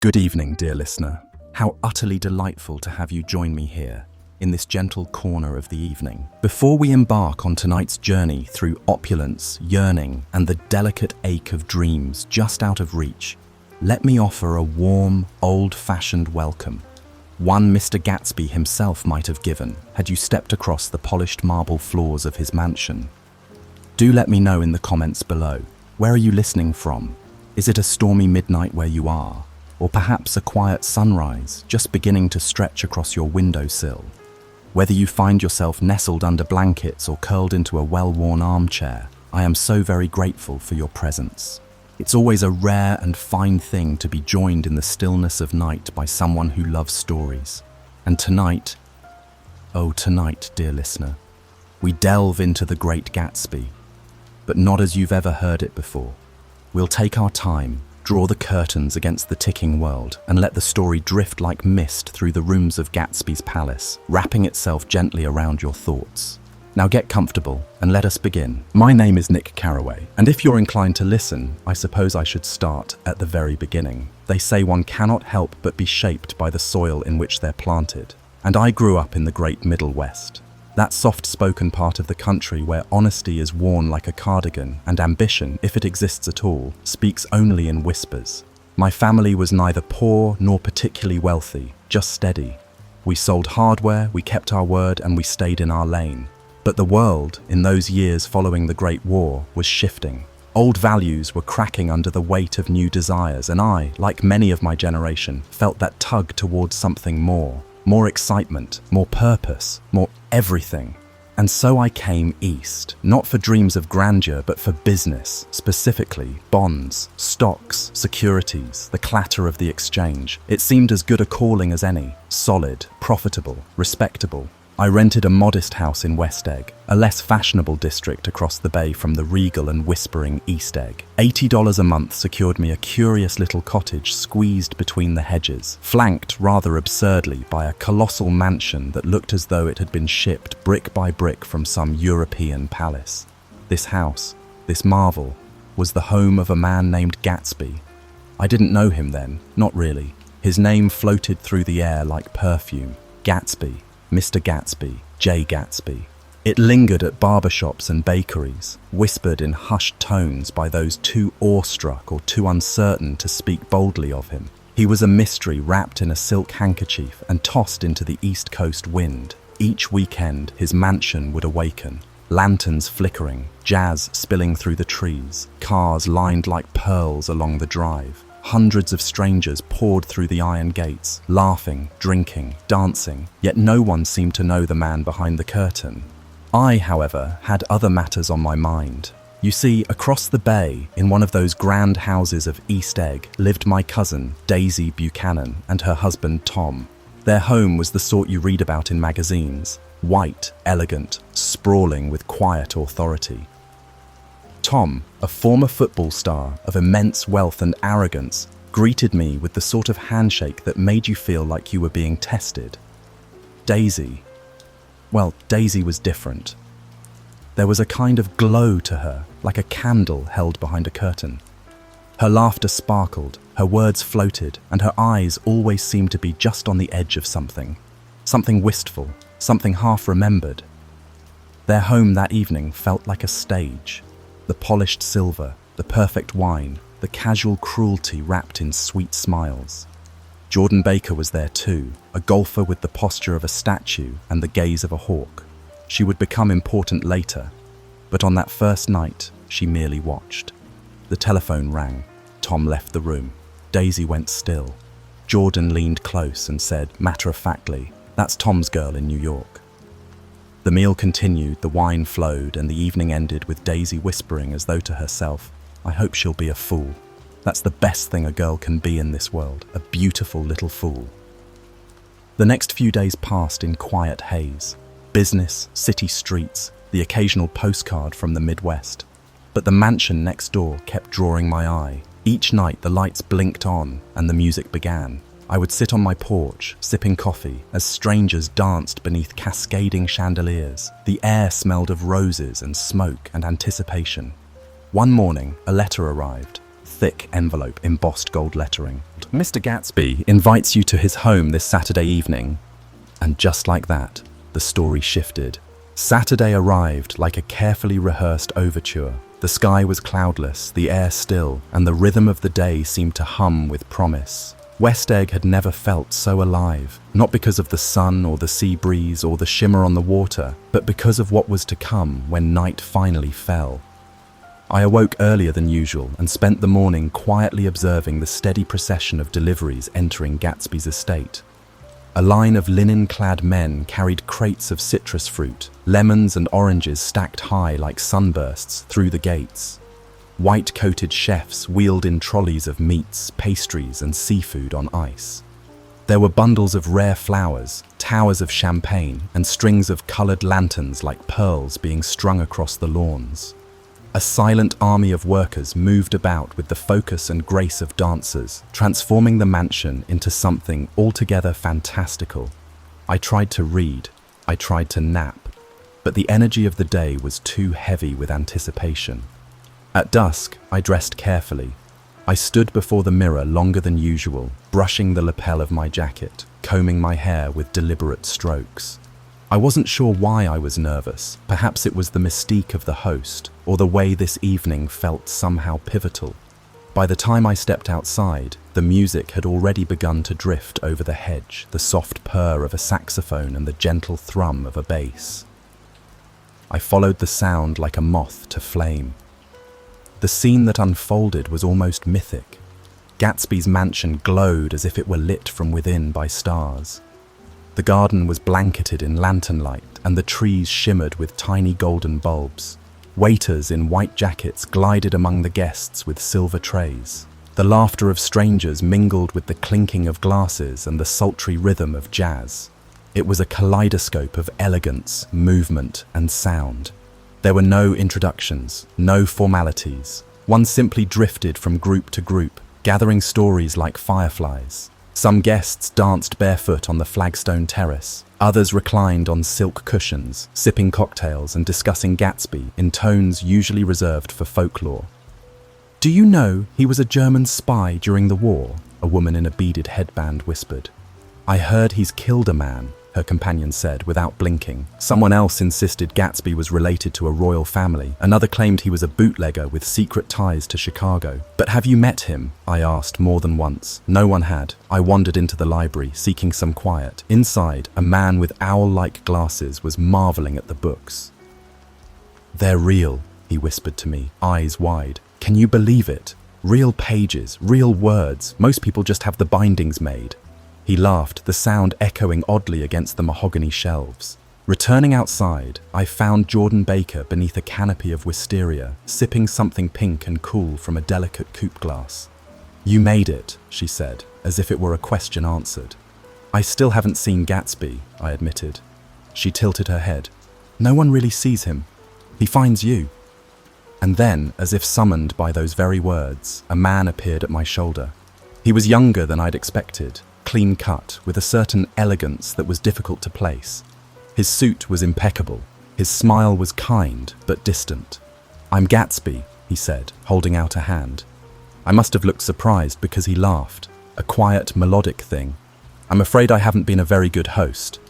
Good evening, dear listener. How utterly delightful to have you join me here, in this gentle corner of the evening. Before we embark on tonight's journey through opulence, yearning, and the delicate ache of dreams just out of reach, let me offer a warm, old-fashioned welcome. One Mr. Gatsby himself might have given, had you stepped across the polished marble floors of his mansion. Do let me know in the comments below. Where are you listening from? Is it a stormy midnight where you are? Or perhaps a quiet sunrise just beginning to stretch across your windowsill? Whether you find yourself nestled under blankets or curled into a well-worn armchair, I am so very grateful for your presence. It's always a rare and fine thing to be joined in the stillness of night by someone who loves stories. And tonight, oh tonight, dear listener, we delve into the Great Gatsby, but not as you've ever heard it before. We'll take our time, draw the curtains against the ticking world, and let the story drift like mist through the rooms of Gatsby's palace, wrapping itself gently around your thoughts. Now get comfortable and let us begin. My name is Nick Carraway, and if you're inclined to listen, I suppose I should start at the very beginning. They say one cannot help but be shaped by the soil in which they're planted. And I grew up in the great Middle West. That soft-spoken part of the country where honesty is worn like a cardigan and ambition, if it exists at all, speaks only in whispers. My family was neither poor nor particularly wealthy, just steady. We sold hardware, we kept our word, and we stayed in our lane. But the world, in those years following the Great War, was shifting. Old values were cracking under the weight of new desires, and I, like many of my generation, felt that tug towards something more. More excitement, more purpose, more everything. And so I came east, not for dreams of grandeur, but for business, specifically bonds, stocks, securities, the clatter of the exchange. It seemed as good a calling as any, solid, profitable, respectable. I rented a modest house in West Egg, a less fashionable district across the bay from the regal and whispering East Egg. $80 a month secured me a curious little cottage squeezed between the hedges, flanked rather absurdly by a colossal mansion that looked as though it had been shipped brick by brick from some European palace. This house, this marvel, was the home of a man named Gatsby. I didn't know him then, not really. His name floated through the air like perfume. Gatsby. Mr. Gatsby, Jay Gatsby. It lingered at barbershops and bakeries, whispered in hushed tones by those too awestruck or too uncertain to speak boldly of him. He was a mystery wrapped in a silk handkerchief and tossed into the East Coast wind. Each weekend, his mansion would awaken. Lanterns flickering, jazz spilling through the trees, cars lined like pearls along the drive. Hundreds of strangers poured through the iron gates, laughing, drinking, dancing, yet no one seemed to know the man behind the curtain. I, however, had other matters on my mind. You see, across the bay, in one of those grand houses of East Egg, lived my cousin, Daisy Buchanan, and her husband, Tom. Their home was the sort you read about in magazines, white, elegant, sprawling with quiet authority. Tom, a former football star of immense wealth and arrogance, greeted me with the sort of handshake that made you feel like you were being tested. Daisy was different. There was a kind of glow to her, like a candle held behind a curtain. Her laughter sparkled, her words floated, and her eyes always seemed to be just on the edge of something wistful, something half-remembered. Their home that evening felt like a stage. The polished silver, the perfect wine, the casual cruelty wrapped in sweet smiles. Jordan Baker was there too, a golfer with the posture of a statue and the gaze of a hawk. She would become important later, but on that first night, she merely watched. The telephone rang. Tom left the room. Daisy went still. Jordan leaned close and said, matter-of-factly, "That's Tom's girl in New York." The meal continued, the wine flowed, and the evening ended with Daisy whispering as though to herself, "I hope she'll be a fool. That's the best thing a girl can be in this world, a beautiful little fool." The next few days passed in quiet haze. Business, city streets, the occasional postcard from the Midwest. But the mansion next door kept drawing my eye. Each night the lights blinked on and the music began. I would sit on my porch, sipping coffee, as strangers danced beneath cascading chandeliers. The air smelled of roses and smoke and anticipation. One morning, a letter arrived. thick envelope, embossed gold lettering. Mr. Gatsby invites you to his home this Saturday evening. And just like that, the story shifted. Saturday arrived like a carefully rehearsed overture. The sky was cloudless, the air still, and the rhythm of the day seemed to hum with promise. West Egg had never felt so alive, not because of the sun or the sea breeze or the shimmer on the water, but because of what was to come when night finally fell. I awoke earlier than usual and spent the morning quietly observing the steady procession of deliveries entering Gatsby's estate. A line of linen-clad men carried crates of citrus fruit, lemons and oranges stacked high like sunbursts through the gates. White-coated chefs wheeled in trolleys of meats, pastries, and seafood on ice. There were bundles of rare flowers, towers of champagne, and strings of colored lanterns like pearls being strung across the lawns. A silent army of workers moved about with the focus and grace of dancers, transforming the mansion into something altogether fantastical. I tried to read, I tried to nap, but the energy of the day was too heavy with anticipation. At dusk, I dressed carefully. I stood before the mirror longer than usual, brushing the lapel of my jacket, combing my hair with deliberate strokes. I wasn't sure why I was nervous. Perhaps it was the mystique of the host, or the way this evening felt somehow pivotal. By the time I stepped outside, the music had already begun to drift over the hedge, the soft purr of a saxophone and the gentle thrum of a bass. I followed the sound like a moth to flame. The scene that unfolded was almost mythic. Gatsby's mansion glowed as if it were lit from within by stars. The garden was blanketed in lantern light, and the trees shimmered with tiny golden bulbs. Waiters in white jackets glided among the guests with silver trays. The laughter of strangers mingled with the clinking of glasses and the sultry rhythm of jazz. It was a kaleidoscope of elegance, movement, and sound. There were no introductions, no formalities. One simply drifted from group to group, gathering stories like fireflies. Some guests danced barefoot on the flagstone terrace. Others reclined on silk cushions, sipping cocktails and discussing Gatsby in tones usually reserved for folklore. "Do you know he was a German spy during the war?" a woman in a beaded headband whispered. "I heard he's killed a man," her companion said without blinking. Someone else insisted Gatsby was related to a royal family. Another claimed he was a bootlegger with secret ties to Chicago. "But have you met him?" I asked more than once. No one had. I wandered into the library, seeking some quiet. Inside, a man with owl-like glasses was marveling at the books. "They're real," he whispered to me, eyes wide. "Can you believe it? Real pages, real words. Most people just have the bindings made." He laughed, the sound echoing oddly against the mahogany shelves. Returning outside, I found Jordan Baker beneath a canopy of wisteria, sipping something pink and cool from a delicate coupe glass. "You made it," she said, as if it were a question answered. "I still haven't seen Gatsby," I admitted. She tilted her head. "No one really sees him. He finds you." And then, as if summoned by those very words, a man appeared at my shoulder. He was younger than I'd expected, clean cut, with a certain elegance that was difficult to place. His suit was impeccable. His smile was kind, but distant. "I'm Gatsby," he said, holding out a hand. I must have looked surprised because he laughed, a quiet, melodic thing. "I'm afraid I haven't been a very good host."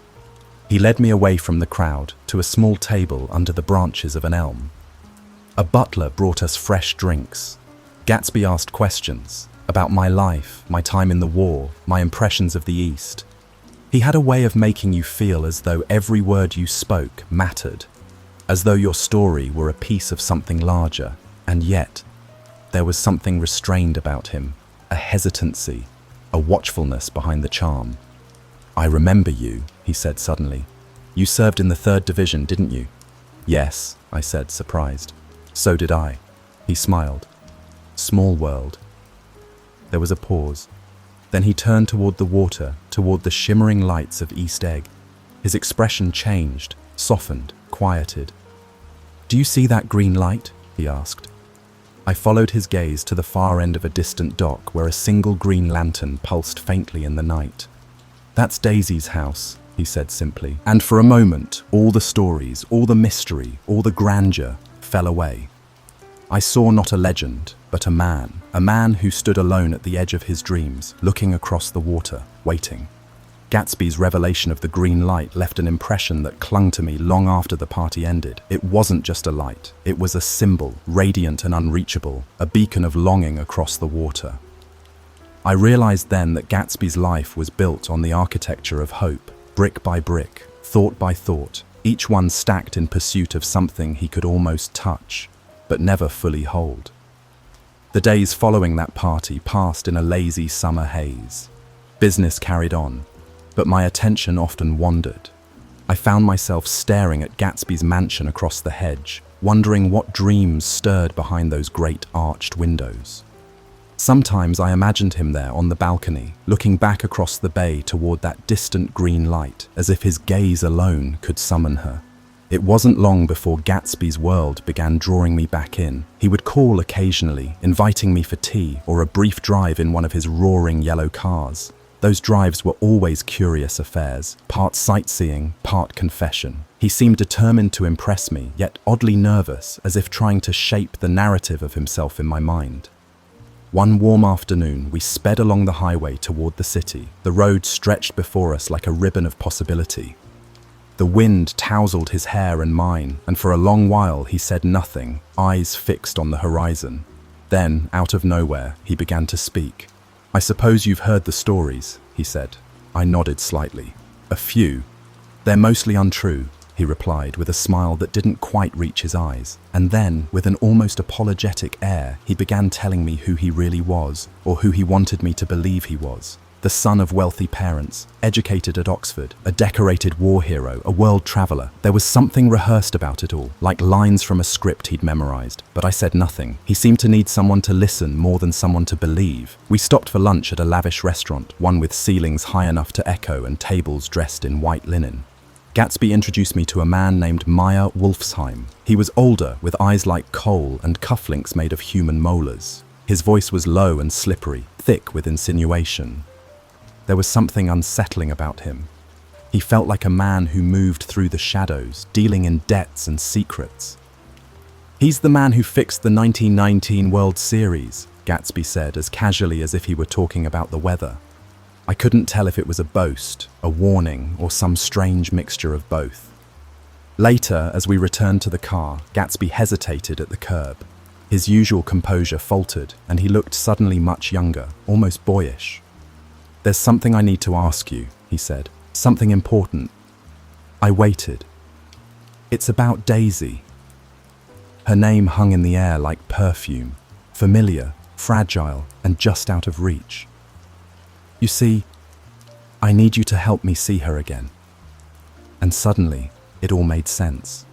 He led me away from the crowd to a small table under the branches of an elm. A butler brought us fresh drinks. Gatsby asked questions about my life, my time in the war, my impressions of the East. He had a way of making you feel as though every word you spoke mattered, as though your story were a piece of something larger, and yet there was something restrained about him, a hesitancy, a watchfulness behind the charm. "I remember you," he said suddenly. "You served in the 3rd Division, didn't you?" "Yes," I said, surprised. "So did I." He smiled. "Small world." There was a pause. Then he turned toward the water, toward the shimmering lights of East Egg. His expression changed, softened, quieted. "Do you see that green light?" he asked. I followed his gaze to the far end of a distant dock where a single green lantern pulsed faintly in the night. "That's Daisy's house," he said simply. And for a moment, all the stories, all the mystery, all the grandeur fell away. I saw not a legend, but a man who stood alone at the edge of his dreams, looking across the water, waiting. Gatsby's revelation of the green light left an impression that clung to me long after the party ended. It wasn't just a light, it was a symbol, radiant and unreachable, a beacon of longing across the water. I realized then that Gatsby's life was built on the architecture of hope, brick by brick, thought by thought, each one stacked in pursuit of something he could almost touch, but never fully hold. The days following that party passed in a lazy summer haze. Business carried on, but my attention often wandered. I found myself staring at Gatsby's mansion across the hedge, wondering what dreams stirred behind those great arched windows. Sometimes I imagined him there on the balcony, looking back across the bay toward that distant green light, as if his gaze alone could summon her. It wasn't long before Gatsby's world began drawing me back in. He would call occasionally, inviting me for tea or a brief drive in one of his roaring yellow cars. Those drives were always curious affairs, part sightseeing, part confession. He seemed determined to impress me, yet oddly nervous, as if trying to shape the narrative of himself in my mind. One warm afternoon, we sped along the highway toward the city. The road stretched before us like a ribbon of possibility. The wind tousled his hair and mine, and for a long while he said nothing, eyes fixed on the horizon. Then, out of nowhere, he began to speak. "I suppose you've heard the stories," he said. I nodded slightly. "A few. They're mostly untrue," he replied with a smile that didn't quite reach his eyes. And then, with an almost apologetic air, he began telling me who he really was, or who he wanted me to believe he was. The son of wealthy parents, educated at Oxford, a decorated war hero, a world traveller. There was something rehearsed about it all, like lines from a script he'd memorized. But I said nothing. He seemed to need someone to listen more than someone to believe. We stopped for lunch at a lavish restaurant, one with ceilings high enough to echo and tables dressed in white linen. Gatsby introduced me to a man named Meyer Wolfsheim. He was older, with eyes like coal and cufflinks made of human molars. His voice was low and slippery, thick with insinuation. There was something unsettling about him. He felt like a man who moved through the shadows, dealing in debts and secrets. "He's the man who fixed the 1919 World Series," Gatsby said as casually as if he were talking about the weather. I couldn't tell if it was a boast, a warning, or some strange mixture of both. Later, as we returned to the car, Gatsby hesitated at the curb. His usual composure faltered, and he looked suddenly much younger, almost boyish. "There's something I need to ask you," he said. "Something important." I waited. "It's about Daisy." Her name hung in the air like perfume, familiar, fragile, and just out of reach. "You see, I need you to help me see her again." And suddenly, it all made sense.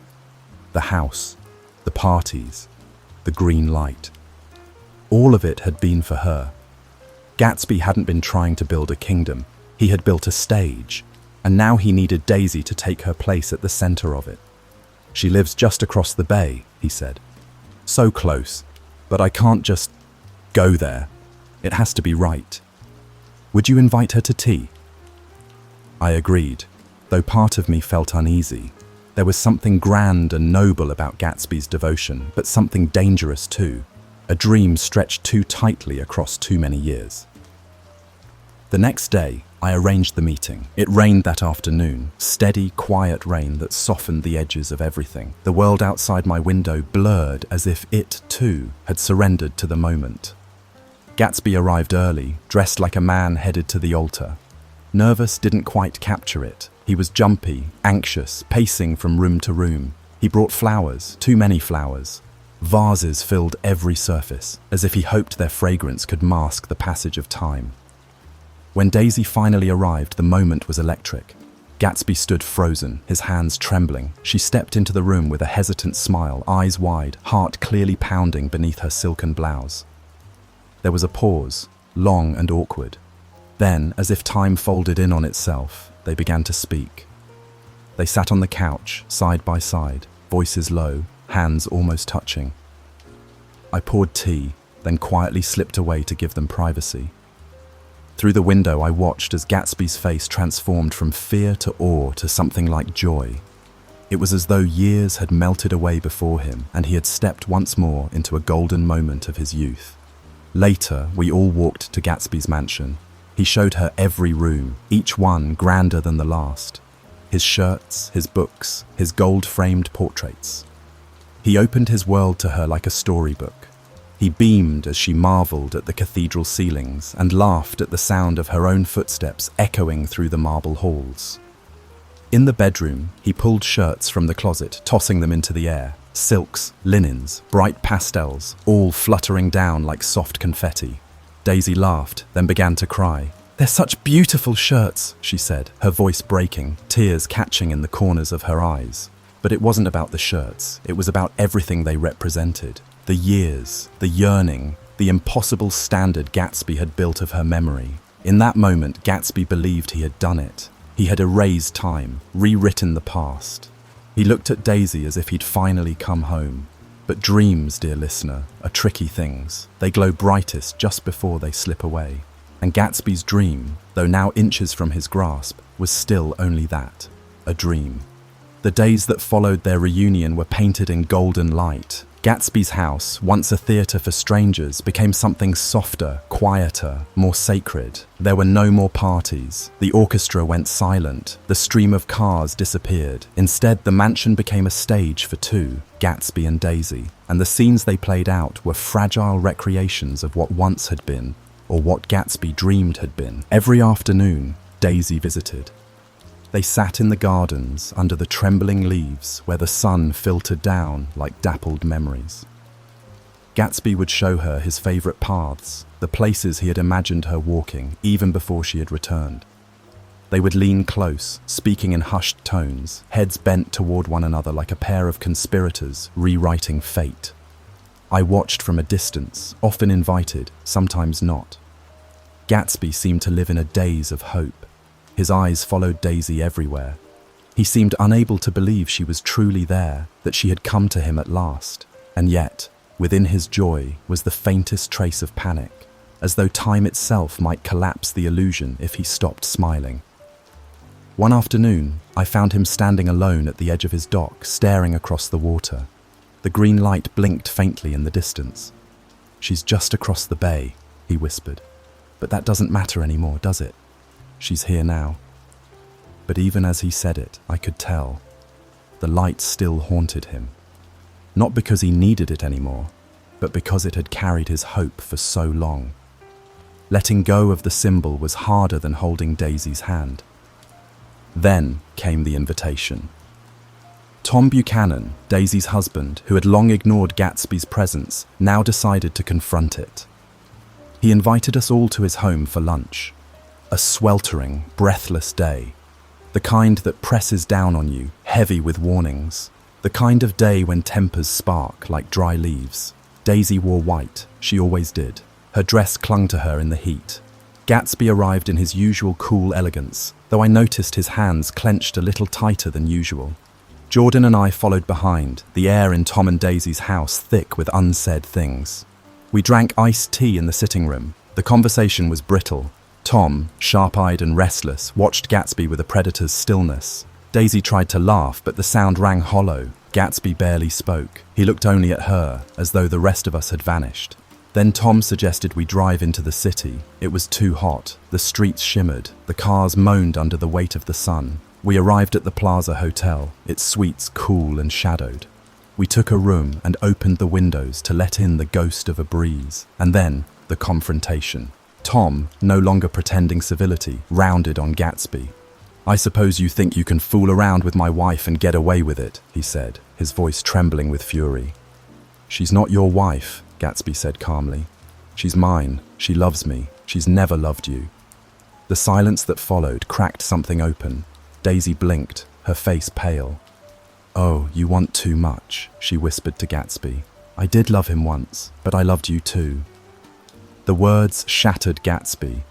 The house, the parties, the green light. All of it had been for her. Gatsby hadn't been trying to build a kingdom. He had built a stage, and now he needed Daisy to take her place at the center of it. "She lives just across the bay," he said. "So close, but I can't just go there. It has to be right. Would you invite her to tea?" I agreed, though part of me felt uneasy. There was something grand and noble about Gatsby's devotion, but something dangerous too. A dream stretched too tightly across too many years. The next day, I arranged the meeting. It rained that afternoon, steady, quiet rain that softened the edges of everything. The world outside my window blurred as if it, too, had surrendered to the moment. Gatsby arrived early, dressed like a man headed to the altar. Nervous didn't quite capture it. He was jumpy, anxious, pacing from room to room. He brought flowers, too many flowers. Vases filled every surface, as if he hoped their fragrance could mask the passage of time. When Daisy finally arrived, the moment was electric. Gatsby stood frozen, his hands trembling. She stepped into the room with a hesitant smile, eyes wide, heart clearly pounding beneath her silken blouse. There was a pause, long and awkward. Then, as if time folded in on itself, they began to speak. They sat on the couch, side by side, voices low, hands almost touching. I poured tea, then quietly slipped away to give them privacy. Through the window, I watched as Gatsby's face transformed from fear to awe to something like joy. It was as though years had melted away before him and he had stepped once more into a golden moment of his youth. Later, we all walked to Gatsby's mansion. He showed her every room, each one grander than the last. His shirts, his books, his gold-framed portraits. He opened his world to her like a storybook. He beamed as she marveled at the cathedral ceilings and laughed at the sound of her own footsteps echoing through the marble halls. In the bedroom, he pulled shirts from the closet, tossing them into the air. Silks, linens, bright pastels, all fluttering down like soft confetti. Daisy laughed, then began to cry. "They're such beautiful shirts," she said, her voice breaking, tears catching in the corners of her eyes. But it wasn't about the shirts, it was about everything they represented. The years, the yearning, the impossible standard Gatsby had built of her memory. In that moment, Gatsby believed he had done it. He had erased time, rewritten the past. He looked at Daisy as if he'd finally come home. But dreams, dear listener, are tricky things. They glow brightest just before they slip away. And Gatsby's dream, though now inches from his grasp, was still only that, a dream. The days that followed their reunion were painted in golden light. Gatsby's house, once a theatre for strangers, became something softer, quieter, more sacred. There were no more parties. The orchestra went silent. The stream of cars disappeared. Instead, the mansion became a stage for two, Gatsby and Daisy, and the scenes they played out were fragile recreations of what once had been, or what Gatsby dreamed had been. Every afternoon, Daisy visited. They sat in the gardens under the trembling leaves where the sun filtered down like dappled memories. Gatsby would show her his favourite paths, the places he had imagined her walking even before she had returned. They would lean close, speaking in hushed tones, heads bent toward one another like a pair of conspirators rewriting fate. I watched from a distance, often invited, sometimes not. Gatsby seemed to live in a daze of hope. His eyes followed Daisy everywhere. He seemed unable to believe she was truly there, that she had come to him at last. And yet, within his joy was the faintest trace of panic, as though time itself might collapse the illusion if he stopped smiling. One afternoon, I found him standing alone at the edge of his dock, staring across the water. The green light blinked faintly in the distance. "She's just across the bay," he whispered. "But that doesn't matter anymore, does it? She's here now." But even as he said it, I could tell. The light still haunted him. Not because he needed it anymore, but because it had carried his hope for so long. Letting go of the symbol was harder than holding Daisy's hand. Then came the invitation. Tom Buchanan, Daisy's husband, who had long ignored Gatsby's presence, now decided to confront it. He invited us all to his home for lunch. A sweltering, breathless day. The kind that presses down on you, heavy with warnings. The kind of day when tempers spark like dry leaves. Daisy wore white, she always did. Her dress clung to her in the heat. Gatsby arrived in his usual cool elegance, though I noticed his hands clenched a little tighter than usual. Jordan and I followed behind, the air in Tom and Daisy's house thick with unsaid things. We drank iced tea in the sitting room. The conversation was brittle. Tom, sharp-eyed and restless, watched Gatsby with a predator's stillness. Daisy tried to laugh, but the sound rang hollow. Gatsby barely spoke. He looked only at her, as though the rest of us had vanished. Then Tom suggested we drive into the city. It was too hot. The streets shimmered. The cars moaned under the weight of the sun. We arrived at the Plaza Hotel, its suites cool and shadowed. We took a room and opened the windows to let in the ghost of a breeze. And then, the confrontation. Tom, no longer pretending civility, rounded on Gatsby. "I suppose you think you can fool around with my wife and get away with it," he said, his voice trembling with fury. "She's not your wife," Gatsby said calmly. "She's mine. She loves me. She's never loved you." The silence that followed cracked something open. Daisy blinked, her face pale. "Oh, you want too much," she whispered to Gatsby. "I did love him once, but I loved you too." The words shattered Gatsby.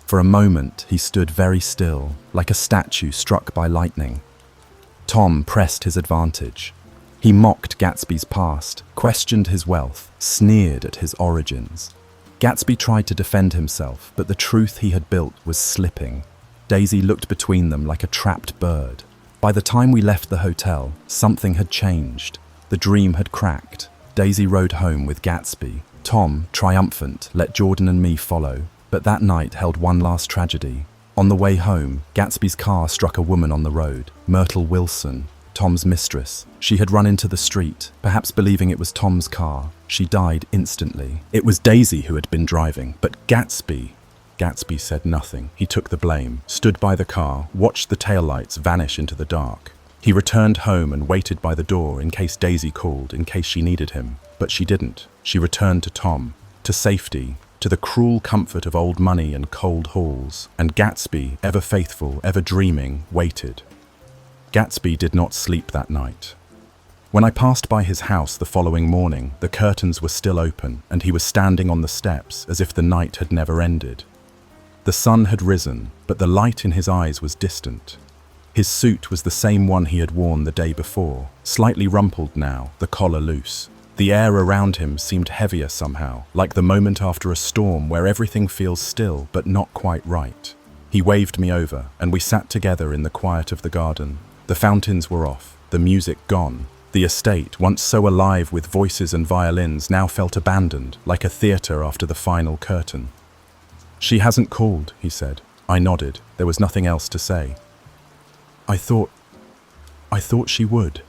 For a moment, he stood very still, like a statue struck by lightning. Tom pressed his advantage. He mocked Gatsby's past, questioned his wealth, sneered at his origins. Gatsby tried to defend himself, but the truth he had built was slipping. Daisy looked between them like a trapped bird. By the time we left the hotel, something had changed. The dream had cracked. Daisy rode home with Gatsby. Tom, triumphant, let Jordan and me follow. But that night held one last tragedy. On the way home, Gatsby's car struck a woman on the road, Myrtle Wilson, Tom's mistress. She had run into the street, perhaps believing it was Tom's car. She died instantly. It was Daisy who had been driving, but Gatsby said nothing. He took the blame, stood by the car, watched the taillights vanish into the dark. He returned home and waited by the door in case Daisy called, in case she needed him. But she didn't. She returned to Tom, to safety, to the cruel comfort of old money and cold halls. And Gatsby, ever faithful, ever dreaming, waited. Gatsby did not sleep that night. When I passed by his house the following morning, the curtains were still open, and he was standing on the steps as if the night had never ended. The sun had risen, but the light in his eyes was distant. His suit was the same one he had worn the day before, slightly rumpled now, the collar loose. The air around him seemed heavier somehow, like the moment after a storm where everything feels still but not quite right. He waved me over, and we sat together in the quiet of the garden. The fountains were off, the music gone. The estate, once so alive with voices and violins, now felt abandoned, like a theatre after the final curtain. "She hasn't called," he said. I nodded. There was nothing else to say. I thought she would."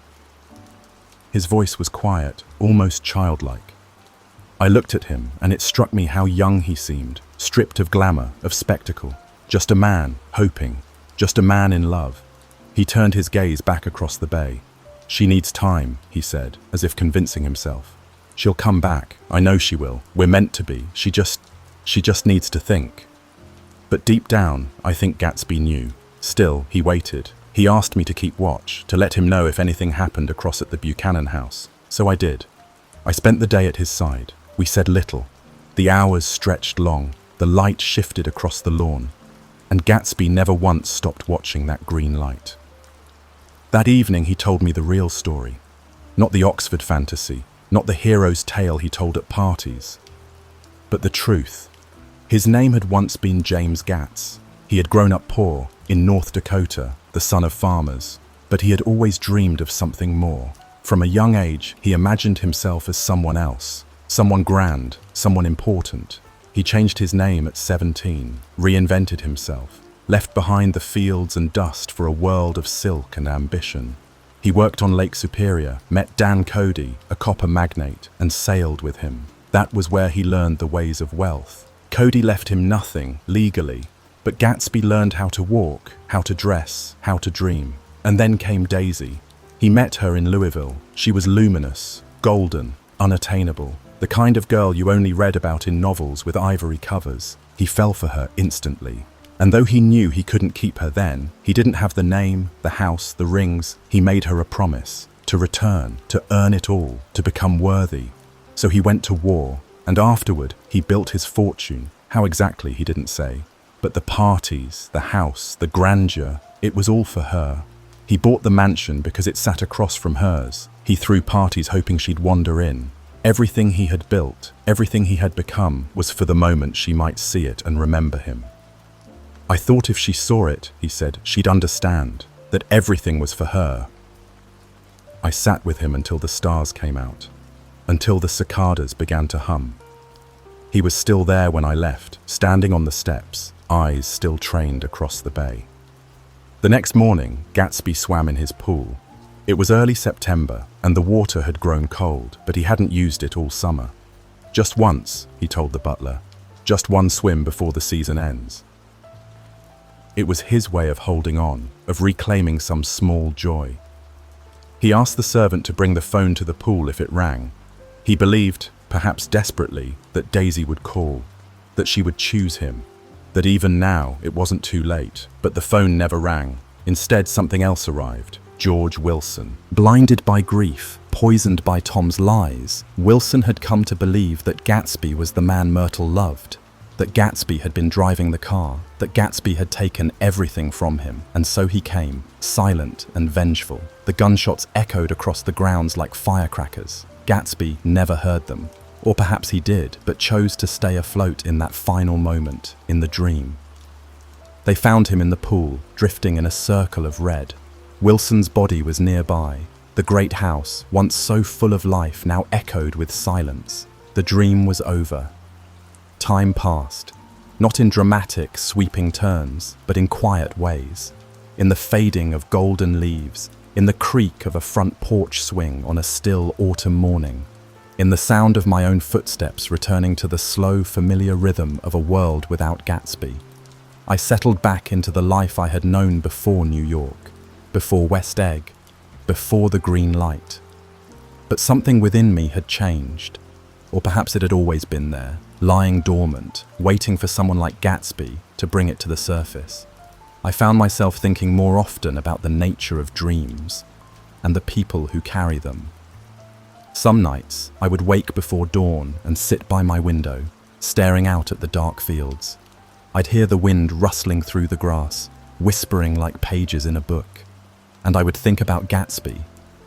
His voice was quiet, almost childlike. I looked at him, and it struck me how young he seemed, stripped of glamour, of spectacle. Just a man, hoping. Just a man in love. He turned his gaze back across the bay. "She needs time," he said, as if convincing himself. "She'll come back. I know she will. We're meant to be. She just needs to think." But deep down, I think Gatsby knew. Still, he waited. He asked me to keep watch, to let him know if anything happened across at the Buchanan house. So I did. I spent the day at his side. We said little. The hours stretched long. The light shifted across the lawn. And Gatsby never once stopped watching that green light. That evening he told me the real story. Not the Oxford fantasy, not the hero's tale he told at parties, but the truth. His name had once been James Gatz. He had grown up poor, in North Dakota, the son of farmers, but he had always dreamed of something more. From a young age, he imagined himself as someone else, someone grand, someone important. He changed his name at 17, reinvented himself, left behind the fields and dust for a world of silk and ambition. He worked on Lake Superior, met Dan Cody, a copper magnate, and sailed with him. That was where he learned the ways of wealth. Cody left him nothing, legally, but Gatsby learned how to walk, how to dress, how to dream. And then came Daisy. He met her in Louisville. She was luminous, golden, unattainable, the kind of girl you only read about in novels with ivory covers. He fell for her instantly. And though he knew he couldn't keep her then, he didn't have the name, the house, the rings. He made her a promise, to return, to earn it all, to become worthy. So he went to war, and afterward he built his fortune. How exactly, he didn't say. But the parties, the house, the grandeur, it was all for her. He bought the mansion because it sat across from hers. He threw parties hoping she'd wander in. Everything he had built, everything he had become, was for the moment she might see it and remember him. "I thought if she saw it," he said, "she'd understand, that everything was for her." I sat with him until the stars came out, until the cicadas began to hum. He was still there when I left, standing on the steps, eyes still trained across the bay. The next morning, Gatsby swam in his pool. It was early September, and the water had grown cold, but he hadn't used it all summer. "Just once," he told the butler. "Just one swim before the season ends." It was his way of holding on, of reclaiming some small joy. He asked the servant to bring the phone to the pool if it rang. He believed, perhaps desperately, that Daisy would call, that she would choose him, that even now it wasn't too late. But the phone never rang. Instead, something else arrived. George Wilson. Blinded by grief, poisoned by Tom's lies, Wilson had come to believe that Gatsby was the man Myrtle loved, that Gatsby had been driving the car, that Gatsby had taken everything from him. And so he came, silent and vengeful. The gunshots echoed across the grounds like firecrackers. Gatsby never heard them. Or perhaps he did, but chose to stay afloat in that final moment, in the dream. They found him in the pool, drifting in a circle of red. Wilson's body was nearby. The great house, once so full of life, now echoed with silence. The dream was over. Time passed, not in dramatic, sweeping turns, but in quiet ways. In the fading of golden leaves, in the creak of a front porch swing on a still autumn morning, in the sound of my own footsteps returning to the slow, familiar rhythm of a world without Gatsby. I settled back into the life I had known before New York, before West Egg, before the green light. But something within me had changed, or perhaps it had always been there, lying dormant, waiting for someone like Gatsby to bring it to the surface. I found myself thinking more often about the nature of dreams and the people who carry them. Some nights, I would wake before dawn and sit by my window, staring out at the dark fields. I'd hear the wind rustling through the grass, whispering like pages in a book. And I would think about Gatsby,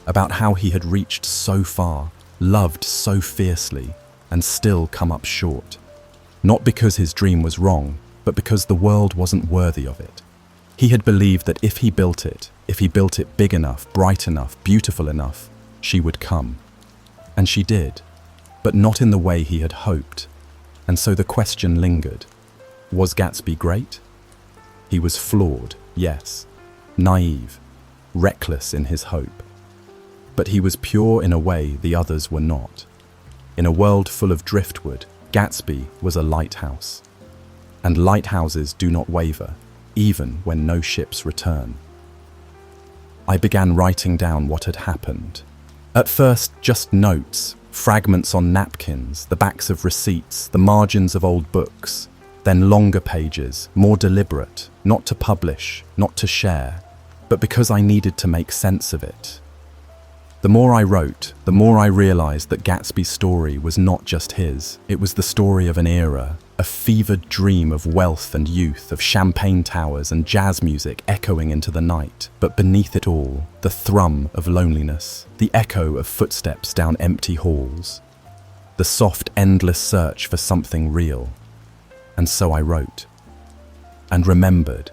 about how he had reached so far, loved so fiercely, and still come up short. Not because his dream was wrong, but because the world wasn't worthy of it. He had believed that if he built it big enough, bright enough, beautiful enough, she would come. And she did, but not in the way he had hoped. And so the question lingered. Was Gatsby great? He was flawed, yes, naive, reckless in his hope. But he was pure in a way the others were not. In a world full of driftwood, Gatsby was a lighthouse. And lighthouses do not waver, even when no ships return. I began writing down what had happened. At first, just notes, fragments on napkins, the backs of receipts, the margins of old books. Then longer pages, more deliberate, not to publish, not to share, but because I needed to make sense of it. The more I wrote, the more I realized that Gatsby's story was not just his. It was the story of an era, a fevered dream of wealth and youth, of champagne towers and jazz music echoing into the night. But beneath it all, the thrum of loneliness, the echo of footsteps down empty halls, the soft, endless search for something real. And so I wrote. And remembered.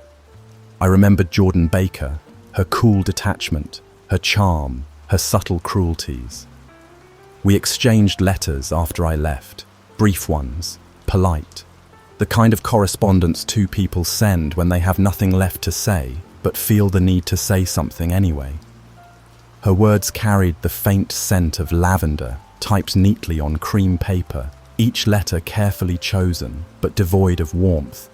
I remembered Jordan Baker, her cool detachment, her charm, her subtle cruelties. We exchanged letters after I left, brief ones, polite, the kind of correspondence two people send when they have nothing left to say, but feel the need to say something anyway. Her words carried the faint scent of lavender, typed neatly on cream paper, each letter carefully chosen, but devoid of warmth.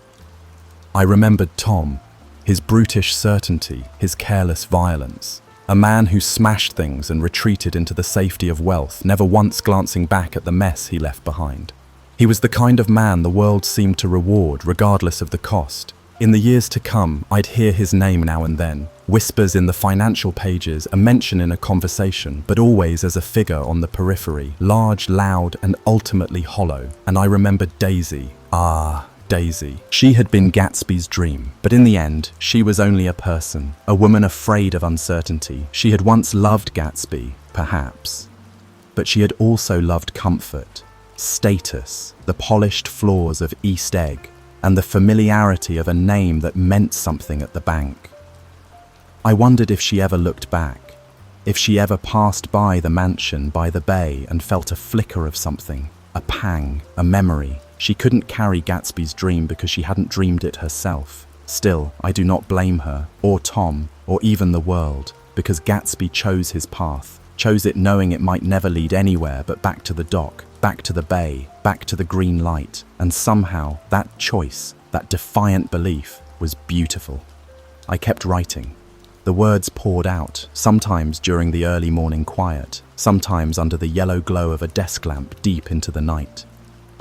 I remembered Tom, his brutish certainty, his careless violence. A man who smashed things and retreated into the safety of wealth, never once glancing back at the mess he left behind. He was the kind of man the world seemed to reward, regardless of the cost. In the years to come, I'd hear his name now and then, whispers in the financial pages, a mention in a conversation, but always as a figure on the periphery, large, loud, and ultimately hollow. And I remembered Daisy. Daisy. She had been Gatsby's dream, but in the end, she was only a person, a woman afraid of uncertainty. She had once loved Gatsby, perhaps, but she had also loved comfort, status, the polished floors of East Egg, and the familiarity of a name that meant something at the bank. I wondered if she ever looked back, if she ever passed by the mansion by the bay and felt a flicker of something, a pang, a memory. She couldn't carry Gatsby's dream because she hadn't dreamed it herself. Still, I do not blame her, or Tom, or even the world, because Gatsby chose his path, chose it knowing it might never lead anywhere but back to the dock, back to the bay, back to the green light, and somehow that choice, that defiant belief, was beautiful. I kept writing. The words poured out, sometimes during the early morning quiet, sometimes under the yellow glow of a desk lamp deep into the night.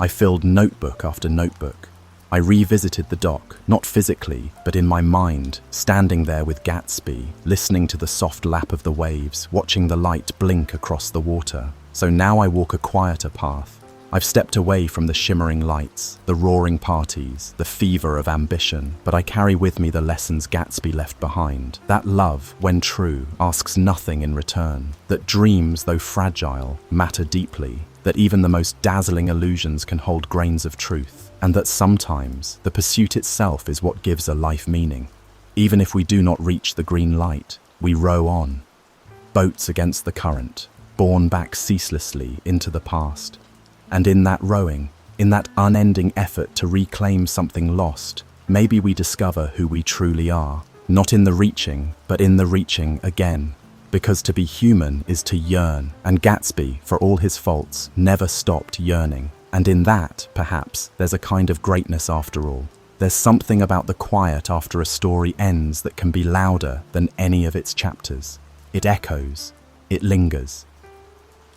I filled notebook after notebook. I revisited the dock, not physically, but in my mind, standing there with Gatsby, listening to the soft lap of the waves, watching the light blink across the water. So now I walk a quieter path. I've stepped away from the shimmering lights, the roaring parties, the fever of ambition, but I carry with me the lessons Gatsby left behind. That love, when true, asks nothing in return. That dreams, though fragile, matter deeply. That even the most dazzling illusions can hold grains of truth. And that sometimes the pursuit itself is what gives a life meaning. Even if we do not reach the green light, we row on, boats against the current, borne back ceaselessly into the past. And in that rowing, in that unending effort to reclaim something lost, maybe we discover who we truly are, not in the reaching, but in the reaching again. Because to be human is to yearn, and Gatsby, for all his faults, never stopped yearning. And in that, perhaps, there's a kind of greatness after all. There's something about the quiet after a story ends that can be louder than any of its chapters. It echoes, it lingers.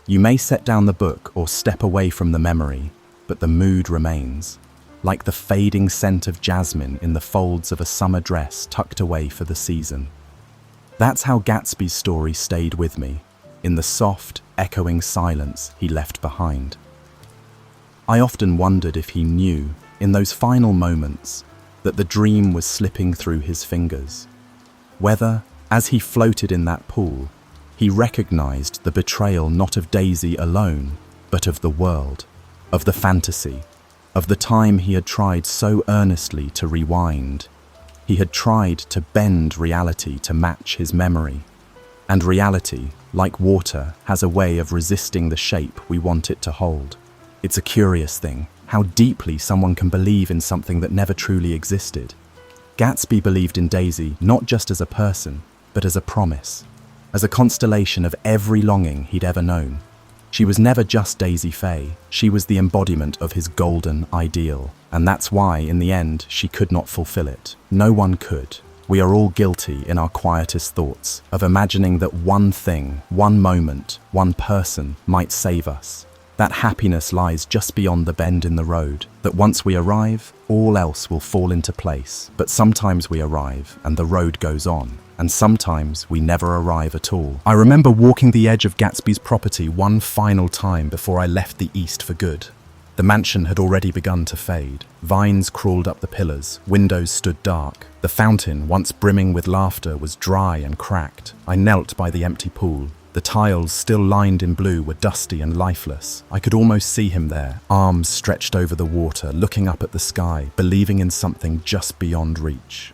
You may set down the book or step away from the memory, but the mood remains, like the fading scent of jasmine in the folds of a summer dress tucked away for the season. That's how Gatsby's story stayed with me, in the soft, echoing silence he left behind. I often wondered if he knew, in those final moments, that the dream was slipping through his fingers. Whether, as he floated in that pool, he recognized the betrayal not of Daisy alone, but of the world, of the fantasy, of the time he had tried so earnestly to rewind. He had tried to bend reality to match his memory. And reality, like water, has a way of resisting the shape we want it to hold. It's a curious thing, how deeply someone can believe in something that never truly existed. Gatsby believed in Daisy not just as a person, but as a promise, as a constellation of every longing he'd ever known. She was never just Daisy Faye, she was the embodiment of his golden ideal. And that's why, in the end, she could not fulfill it. No one could. We are all guilty in our quietest thoughts of imagining that one thing, one moment, one person might save us. That happiness lies just beyond the bend in the road, that once we arrive, all else will fall into place. But sometimes we arrive and the road goes on, and sometimes we never arrive at all. I remember walking the edge of Gatsby's property one final time before I left the East for good. The mansion had already begun to fade. Vines crawled up the pillars, windows stood dark. The fountain, once brimming with laughter, was dry and cracked. I knelt by the empty pool. The tiles, still lined in blue, were dusty and lifeless. I could almost see him there, arms stretched over the water, looking up at the sky, believing in something just beyond reach.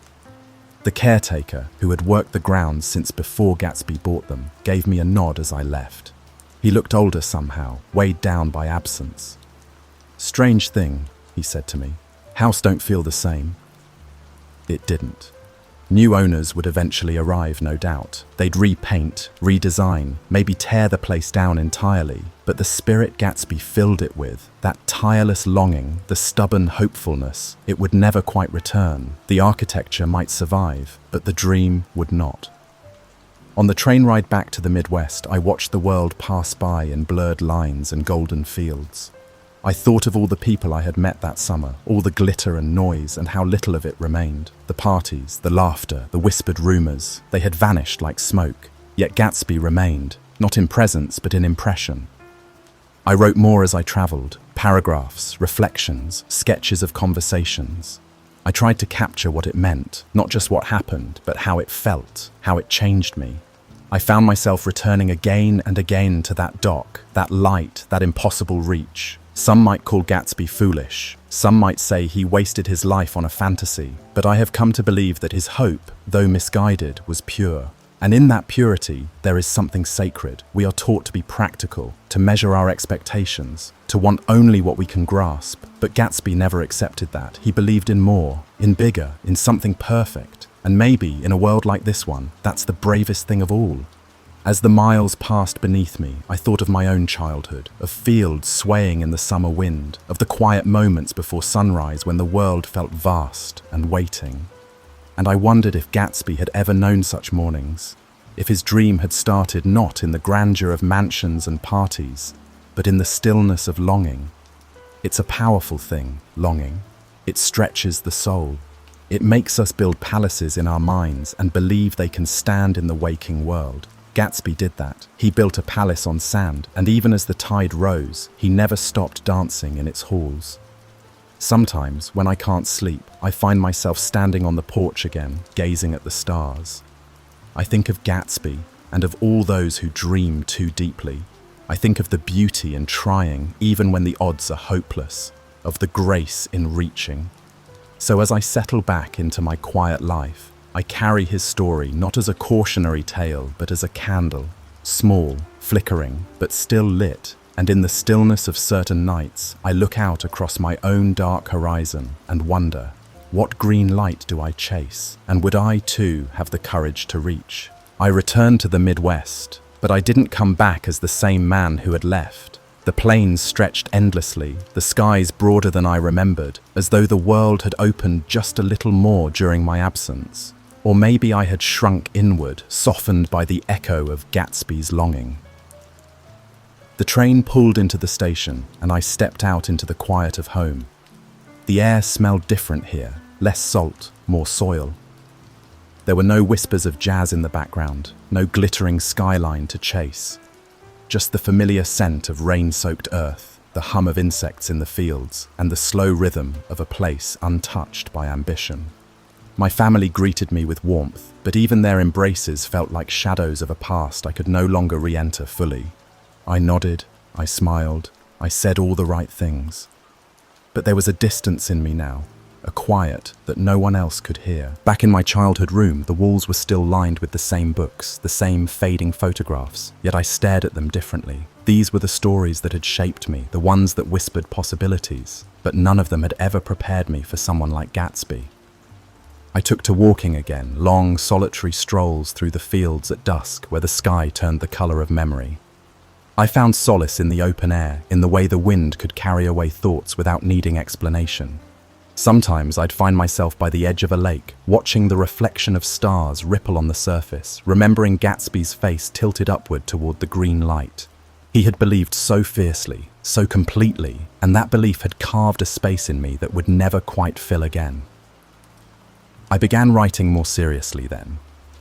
The caretaker, who had worked the grounds since before Gatsby bought them, gave me a nod as I left. He looked older somehow, weighed down by absence. "Strange thing," he said to me. "House don't feel the same." It didn't. New owners would eventually arrive, no doubt. They'd repaint, redesign, maybe tear the place down entirely. But the spirit Gatsby filled it with, that tireless longing, the stubborn hopefulness, it would never quite return. The architecture might survive, but the dream would not. On the train ride back to the Midwest, I watched the world pass by in blurred lines and golden fields. I thought of all the people I had met that summer, all the glitter and noise, and how little of it remained. The parties, the laughter, the whispered rumors, they had vanished like smoke. Yet Gatsby remained, not in presence, but in impression. I wrote more as I traveled, paragraphs, reflections, sketches of conversations. I tried to capture what it meant, not just what happened, but how it felt, how it changed me. I found myself returning again and again to that dock, that light, that impossible reach. Some might call Gatsby foolish. Some might say he wasted his life on a fantasy. But I have come to believe that his hope, though misguided, was pure. And in that purity, there is something sacred. We are taught to be practical, to measure our expectations, to want only what we can grasp. But Gatsby never accepted that. He believed in more, in bigger, in something perfect. And maybe, in a world like this one, that's the bravest thing of all. As the miles passed beneath me, I thought of my own childhood, of fields swaying in the summer wind, of the quiet moments before sunrise when the world felt vast and waiting. And I wondered if Gatsby had ever known such mornings, if his dream had started not in the grandeur of mansions and parties, but in the stillness of longing. It's a powerful thing, longing. It stretches the soul. It makes us build palaces in our minds and believe they can stand in the waking world. Gatsby did that. He built a palace on sand, and even as the tide rose, he never stopped dancing in its halls. Sometimes, when I can't sleep, I find myself standing on the porch again, gazing at the stars. I think of Gatsby, and of all those who dream too deeply. I think of the beauty in trying, even when the odds are hopeless, of the grace in reaching. So as I settle back into my quiet life, I carry his story not as a cautionary tale, but as a candle, small, flickering, but still lit. And in the stillness of certain nights, I look out across my own dark horizon and wonder, what green light do I chase? And would I, too, have the courage to reach? I returned to the Midwest, but I didn't come back as the same man who had left. The plains stretched endlessly, the skies broader than I remembered, as though the world had opened just a little more during my absence. Or maybe I had shrunk inward, softened by the echo of Gatsby's longing. The train pulled into the station, and I stepped out into the quiet of home. The air smelled different here, less salt, more soil. There were no whispers of jazz in the background, no glittering skyline to chase. Just the familiar scent of rain-soaked earth, the hum of insects in the fields, and the slow rhythm of a place untouched by ambition. My family greeted me with warmth, but even their embraces felt like shadows of a past I could no longer re-enter fully. I nodded, I smiled, I said all the right things. But there was a distance in me now, a quiet that no one else could hear. Back in my childhood room, the walls were still lined with the same books, the same fading photographs, yet I stared at them differently. These were the stories that had shaped me, the ones that whispered possibilities, but none of them had ever prepared me for someone like Gatsby. I took to walking again, long, solitary strolls through the fields at dusk where the sky turned the color of memory. I found solace in the open air, in the way the wind could carry away thoughts without needing explanation. Sometimes I'd find myself by the edge of a lake, watching the reflection of stars ripple on the surface, remembering Gatsby's face tilted upward toward the green light. He had believed so fiercely, so completely, and that belief had carved a space in me that would never quite fill again. I began writing more seriously then.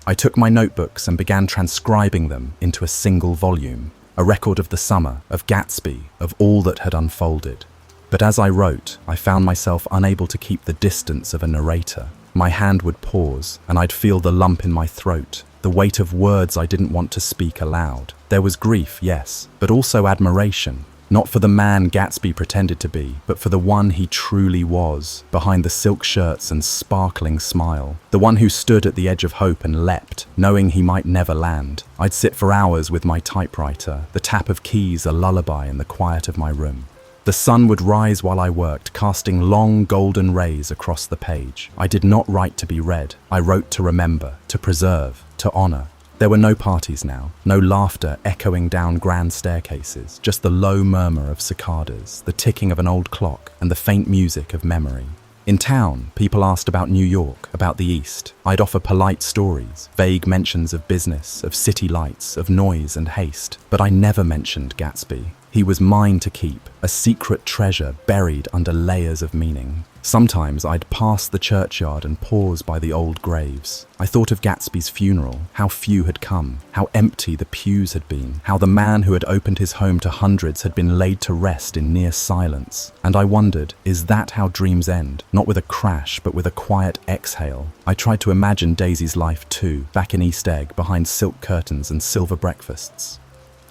I took my notebooks and began transcribing them into a single volume, a record of the summer, of Gatsby, of all that had unfolded. But as I wrote, I found myself unable to keep the distance of a narrator. My hand would pause, and I'd feel the lump in my throat, the weight of words I didn't want to speak aloud. There was grief, yes, but also admiration. Not for the man Gatsby pretended to be, but for the one he truly was, behind the silk shirts and sparkling smile. The one who stood at the edge of hope and leapt, knowing he might never land. I'd sit for hours with my typewriter, the tap of keys a lullaby in the quiet of my room. The sun would rise while I worked, casting long golden rays across the page. I did not write to be read. I wrote to remember, to preserve, to honor. There were no parties now, no laughter echoing down grand staircases, just the low murmur of cicadas, the ticking of an old clock, and the faint music of memory. In town, people asked about New York, about the East. I'd offer polite stories, vague mentions of business, of city lights, of noise and haste. But I never mentioned Gatsby. He was mine to keep, a secret treasure buried under layers of meaning. Sometimes I'd pass the churchyard and pause by the old graves. I thought of Gatsby's funeral, how few had come, how empty the pews had been, how the man who had opened his home to hundreds had been laid to rest in near silence. And I wondered, is that how dreams end? Not with a crash, but with a quiet exhale. I tried to imagine Daisy's life too, back in East Egg, behind silk curtains and silver breakfasts.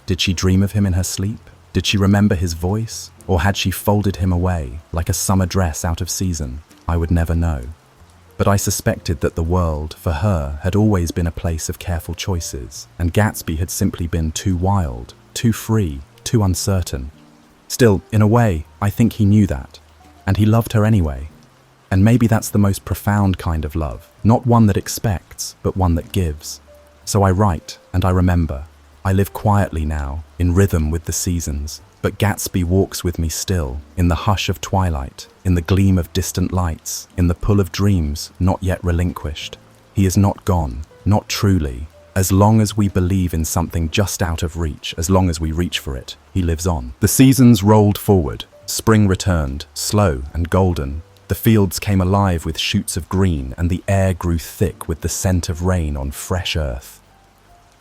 Did she dream of him in her sleep? Did she remember his voice? Or had she folded him away, like a summer dress out of season? I would never know. But I suspected that the world, for her, had always been a place of careful choices, and Gatsby had simply been too wild, too free, too uncertain. Still, in a way, I think he knew that, and he loved her anyway. And maybe that's the most profound kind of love, not one that expects, but one that gives. So I write, and I remember. I live quietly now, in rhythm with the seasons, but Gatsby walks with me still, in the hush of twilight, in the gleam of distant lights, in the pull of dreams not yet relinquished. He is not gone, not truly. As long as we believe in something just out of reach, as long as we reach for it, he lives on. The seasons rolled forward. Spring returned, slow and golden. The fields came alive with shoots of green, and the air grew thick with the scent of rain on fresh earth.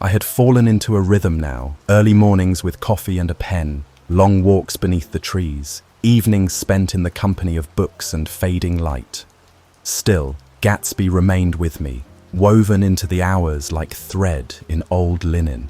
I had fallen into a rhythm now, early mornings with coffee and a pen, long walks beneath the trees, evenings spent in the company of books and fading light. Still, Gatsby remained with me, woven into the hours like thread in old linen.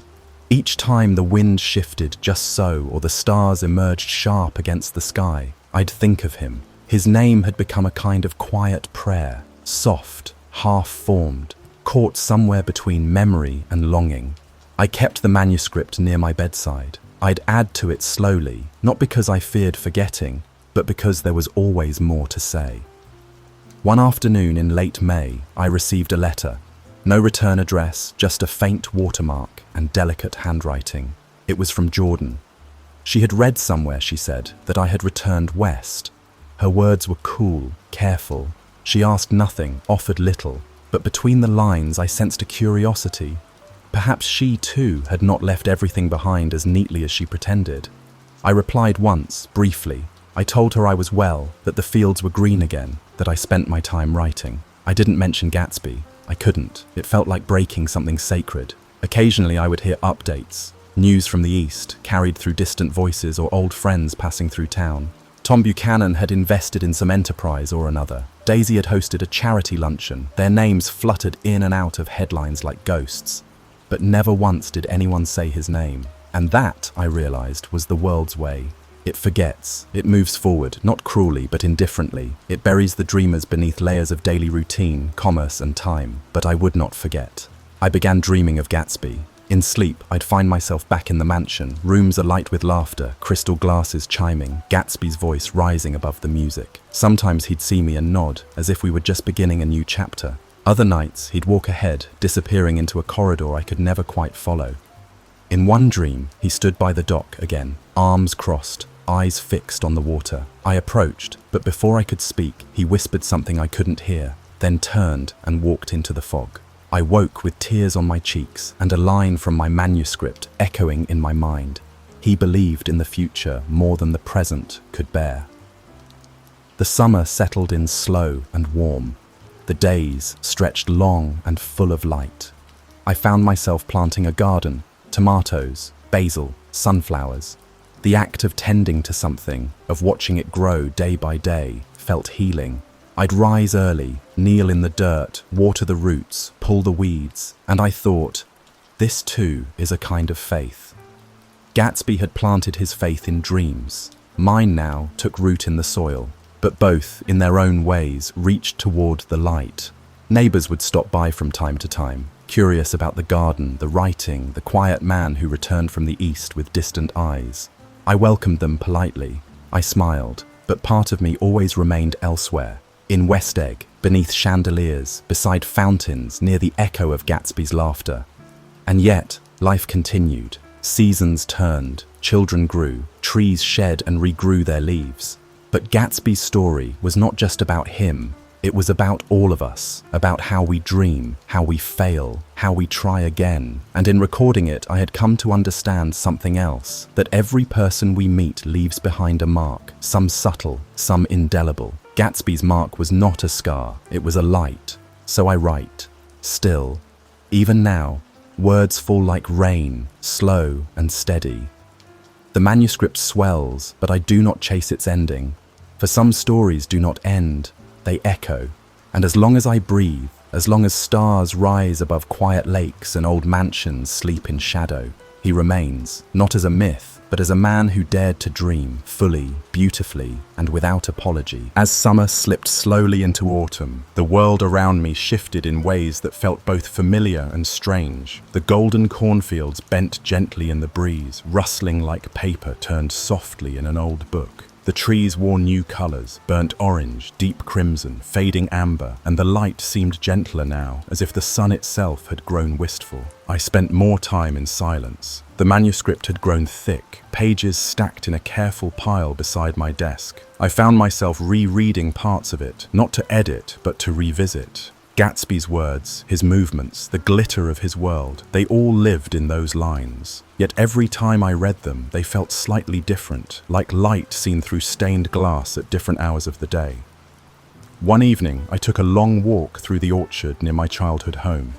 Each time the wind shifted just so, or the stars emerged sharp against the sky, I'd think of him. His name had become a kind of quiet prayer, soft, half-formed, caught somewhere between memory and longing. I kept the manuscript near my bedside. I'd add to it slowly, not because I feared forgetting, but because there was always more to say. One afternoon in late May, I received a letter. No return address, just a faint watermark and delicate handwriting. It was from Jordan. She had read somewhere, she said, that I had returned west. Her words were cool, careful. She asked nothing, offered little, but between the lines I sensed a curiosity. Perhaps she, too, had not left everything behind as neatly as she pretended. I replied once, briefly. I told her I was well, that the fields were green again, that I spent my time writing. I didn't mention Gatsby. I couldn't. It felt like breaking something sacred. Occasionally I would hear updates, news from the East, carried through distant voices or old friends passing through town. Tom Buchanan had invested in some enterprise or another. Daisy had hosted a charity luncheon. Their names fluttered in and out of headlines like ghosts. But never once did anyone say his name. And that, I realized, was the world's way. It forgets. It moves forward, not cruelly, but indifferently. It buries the dreamers beneath layers of daily routine, commerce, and time. But I would not forget. I began dreaming of Gatsby. In sleep, I'd find myself back in the mansion, rooms alight with laughter, crystal glasses chiming, Gatsby's voice rising above the music. Sometimes he'd see me and nod, as if we were just beginning a new chapter. Other nights, he'd walk ahead, disappearing into a corridor I could never quite follow. In one dream, he stood by the dock again, arms crossed, eyes fixed on the water. I approached, but before I could speak, he whispered something I couldn't hear, then turned and walked into the fog. I woke with tears on my cheeks and a line from my manuscript echoing in my mind. He believed in the future more than the present could bear. The summer settled in slow and warm. The days stretched long and full of light. I found myself planting a garden, tomatoes, basil, sunflowers. The act of tending to something, of watching it grow day by day, felt healing. I'd rise early, kneel in the dirt, water the roots, pull the weeds, and I thought, this too is a kind of faith. Gatsby had planted his faith in dreams. Mine now took root in the soil, but both, in their own ways, reached toward the light. Neighbors would stop by from time to time, curious about the garden, the writing, the quiet man who returned from the east with distant eyes. I welcomed them politely. I smiled, but part of me always remained elsewhere. In West Egg, beneath chandeliers, beside fountains, near the echo of Gatsby's laughter. And yet, life continued. Seasons turned, children grew, trees shed and regrew their leaves. But Gatsby's story was not just about him. It was about all of us, about how we dream, how we fail, how we try again. And in recording it, I had come to understand something else, that every person we meet leaves behind a mark, some subtle, some indelible. Gatsby's mark was not a scar, it was a light. So I write. Still, even now, words fall like rain, slow and steady. The manuscript swells, but I do not chase its ending. For some stories do not end, they echo. And as long as I breathe, as long as stars rise above quiet lakes and old mansions sleep in shadow, he remains, not as a myth, but as a man who dared to dream, fully, beautifully, and without apology. As summer slipped slowly into autumn, the world around me shifted in ways that felt both familiar and strange. The golden cornfields bent gently in the breeze, rustling like paper turned softly in an old book. The trees wore new colors, burnt orange, deep crimson, fading amber, and the light seemed gentler now, as if the sun itself had grown wistful. I spent more time in silence. The manuscript had grown thick, pages stacked in a careful pile beside my desk. I found myself rereading parts of it, not to edit, but to revisit. Gatsby's words, his movements, the glitter of his world, they all lived in those lines. Yet every time I read them, they felt slightly different, like light seen through stained glass at different hours of the day. One evening, I took a long walk through the orchard near my childhood home.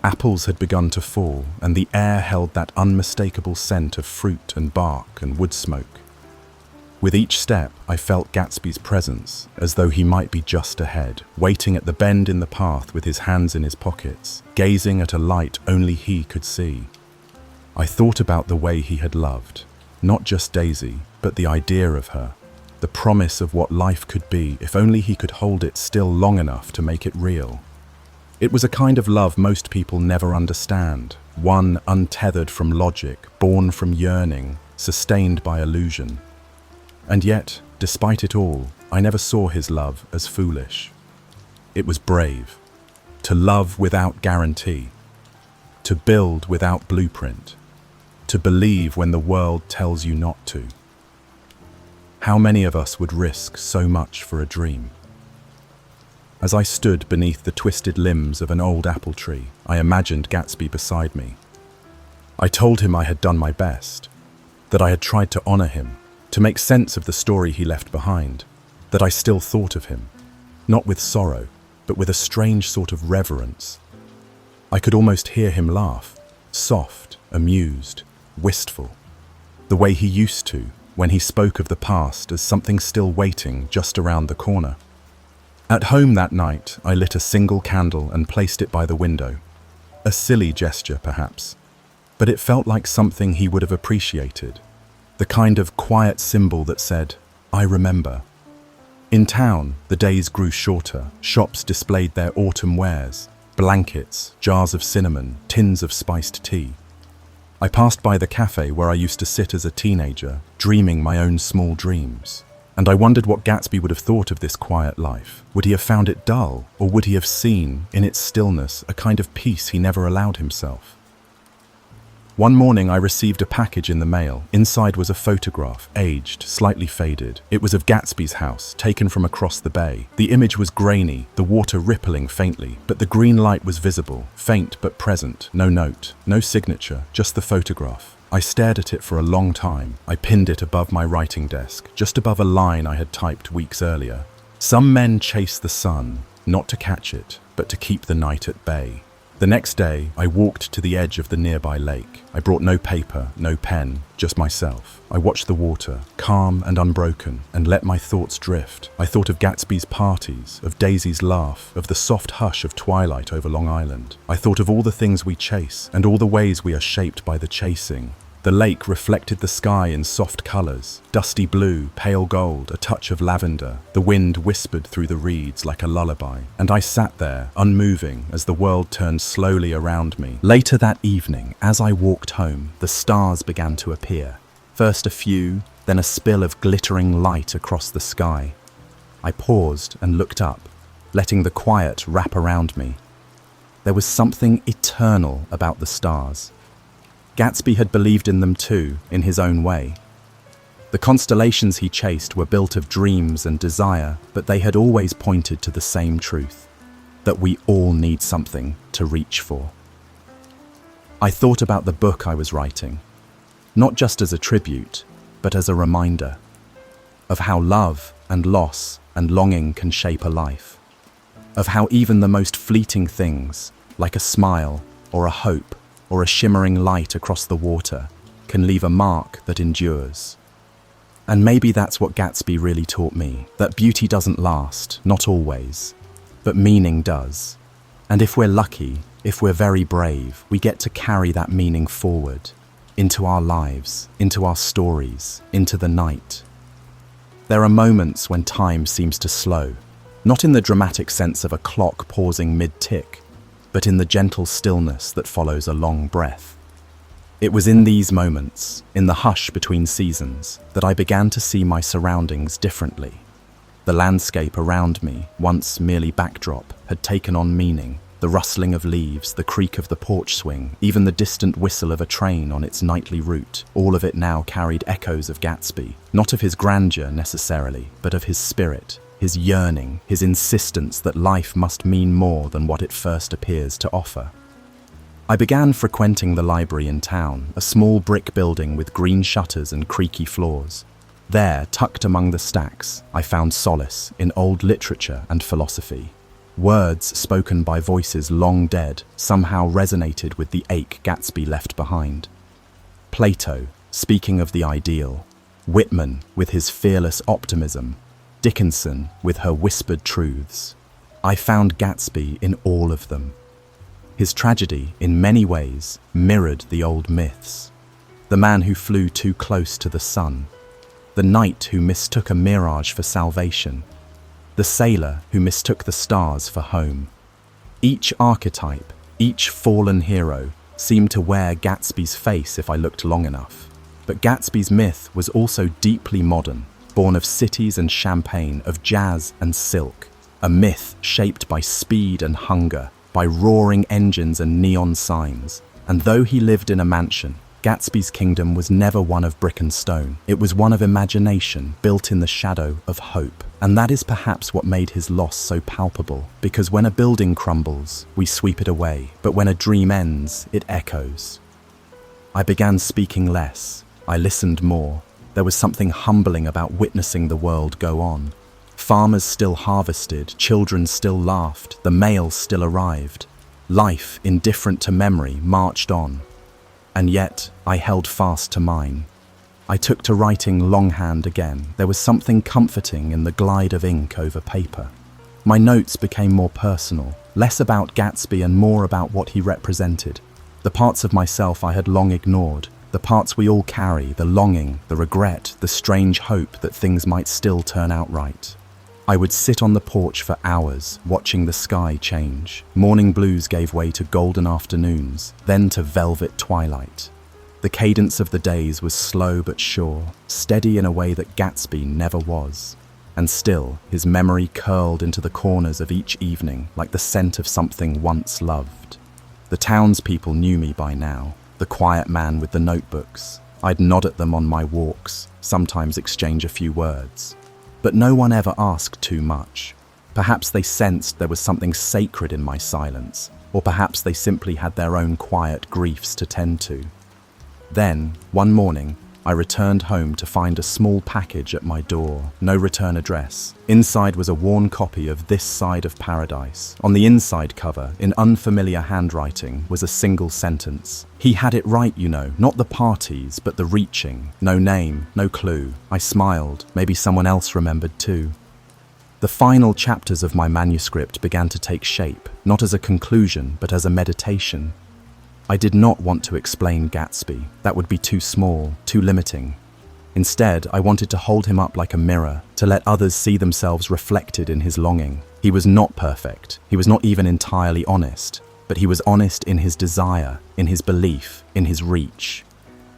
Apples had begun to fall, and the air held that unmistakable scent of fruit and bark and wood smoke. With each step, I felt Gatsby's presence, as though he might be just ahead, waiting at the bend in the path with his hands in his pockets, gazing at a light only he could see. I thought about the way he had loved, not just Daisy, but the idea of her, the promise of what life could be if only he could hold it still long enough to make it real. It was a kind of love most people never understand, one untethered from logic, born from yearning, sustained by illusion. And yet, despite it all, I never saw his love as foolish. It was brave, to love without guarantee, to build without blueprint, to believe when the world tells you not to. How many of us would risk so much for a dream? As I stood beneath the twisted limbs of an old apple tree, I imagined Gatsby beside me. I told him I had done my best, that I had tried to honor him, to make sense of the story he left behind, that I still thought of him, not with sorrow, but with a strange sort of reverence. I could almost hear him laugh, soft, amused, wistful, the way he used to when he spoke of the past as something still waiting just around the corner. At home that night, I lit a single candle and placed it by the window. A silly gesture, perhaps, but it felt like something he would have appreciated, the kind of quiet symbol that said, "I remember." In town, the days grew shorter. Shops displayed their autumn wares, blankets, jars of cinnamon, tins of spiced tea. I passed by the cafe where I used to sit as a teenager, dreaming my own small dreams. And I wondered what Gatsby would have thought of this quiet life. Would he have found it dull, or would he have seen, in its stillness, a kind of peace he never allowed himself? One morning I received a package in the mail. Inside was a photograph, aged, slightly faded. It was of Gatsby's house, taken from across the bay. The image was grainy, the water rippling faintly, but the green light was visible, faint but present. No note, no signature, just the photograph. I stared at it for a long time. I pinned it above my writing desk, just above a line I had typed weeks earlier. Some men chase the sun, not to catch it, but to keep the night at bay. The next day, I walked to the edge of the nearby lake. I brought no paper, no pen, just myself. I watched the water, calm and unbroken, and let my thoughts drift. I thought of Gatsby's parties, of Daisy's laugh, of the soft hush of twilight over Long Island. I thought of all the things we chase, and all the ways we are shaped by the chasing. The lake reflected the sky in soft colors, dusty blue, pale gold, a touch of lavender. The wind whispered through the reeds like a lullaby, and I sat there, unmoving, as the world turned slowly around me. Later that evening, as I walked home, the stars began to appear. First a few, then a spill of glittering light across the sky. I paused and looked up, letting the quiet wrap around me. There was something eternal about the stars. Gatsby had believed in them too, in his own way. The constellations he chased were built of dreams and desire, but they had always pointed to the same truth, that we all need something to reach for. I thought about the book I was writing, not just as a tribute, but as a reminder of how love and loss and longing can shape a life, of how even the most fleeting things, like a smile or a hope, or a shimmering light across the water, can leave a mark that endures. And maybe that's what Gatsby really taught me, that beauty doesn't last, not always, but meaning does. And if we're lucky, if we're very brave, we get to carry that meaning forward, into our lives, into our stories, into the night. There are moments when time seems to slow, not in the dramatic sense of a clock pausing mid-tick, but in the gentle stillness that follows a long breath. It was in these moments, in the hush between seasons, that I began to see my surroundings differently. The landscape around me, once merely backdrop, had taken on meaning. The rustling of leaves, the creak of the porch swing, even the distant whistle of a train on its nightly route, all of it now carried echoes of Gatsby, not of his grandeur necessarily, but of his spirit, his yearning, his insistence that life must mean more than what it first appears to offer. I began frequenting the library in town, a small brick building with green shutters and creaky floors. There, tucked among the stacks, I found solace in old literature and philosophy. Words spoken by voices long dead somehow resonated with the ache Gatsby left behind. Plato, speaking of the ideal, Whitman with his fearless optimism, Dickinson with her whispered truths. I found Gatsby in all of them. His tragedy, in many ways, mirrored the old myths. The man who flew too close to the sun, the knight who mistook a mirage for salvation, the sailor who mistook the stars for home. Each archetype, each fallen hero, seemed to wear Gatsby's face if I looked long enough. But Gatsby's myth was also deeply modern, born of cities and champagne, of jazz and silk. A myth shaped by speed and hunger, by roaring engines and neon signs. And though he lived in a mansion, Gatsby's kingdom was never one of brick and stone. It was one of imagination, built in the shadow of hope. And that is perhaps what made his loss so palpable, because when a building crumbles, we sweep it away, but when a dream ends, it echoes. I began speaking less. I listened more. There was something humbling about witnessing the world go on. Farmers still harvested, children still laughed, the mail still arrived. Life, indifferent to memory, marched on. And yet, I held fast to mine. I took to writing longhand again. There was something comforting in the glide of ink over paper. My notes became more personal, less about Gatsby and more about what he represented. The parts of myself I had long ignored, the parts we all carry, the longing, the regret, the strange hope that things might still turn out right. I would sit on the porch for hours, watching the sky change. Morning blues gave way to golden afternoons, then to velvet twilight. The cadence of the days was slow but sure, steady in a way that Gatsby never was. And still, his memory curled into the corners of each evening like the scent of something once loved. The townspeople knew me by now, the quiet man with the notebooks. I'd nod at them on my walks, sometimes exchange a few words. But no one ever asked too much. Perhaps they sensed there was something sacred in my silence, or perhaps they simply had their own quiet griefs to tend to. Then, one morning, I returned home to find a small package at my door, no return address. Inside was a worn copy of This Side of Paradise. On the inside cover, in unfamiliar handwriting, was a single sentence. He had it right, you know, not the parties, but the reaching. No name, no clue. I smiled. Maybe someone else remembered too. The final chapters of my manuscript began to take shape, not as a conclusion, but as a meditation. I did not want to explain Gatsby. That would be too small, too limiting. Instead, I wanted to hold him up like a mirror, to let others see themselves reflected in his longing. He was not perfect. He was not even entirely honest. But he was honest in his desire, in his belief, in his reach.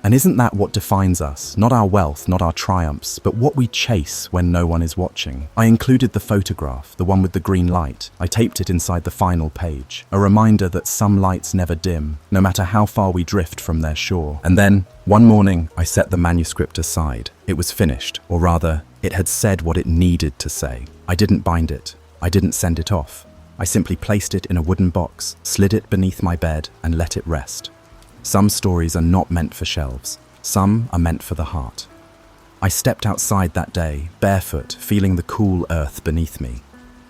And isn't that what defines us? Not our wealth, not our triumphs, but what we chase when no one is watching. I included the photograph, the one with the green light. I taped it inside the final page, a reminder that some lights never dim, no matter how far we drift from their shore. And then, one morning, I set the manuscript aside. It was finished, or rather, it had said what it needed to say. I didn't bind it. I didn't send it off. I simply placed it in a wooden box, slid it beneath my bed, and let it rest. Some stories are not meant for shelves. Some are meant for the heart. I stepped outside that day, barefoot, feeling the cool earth beneath me.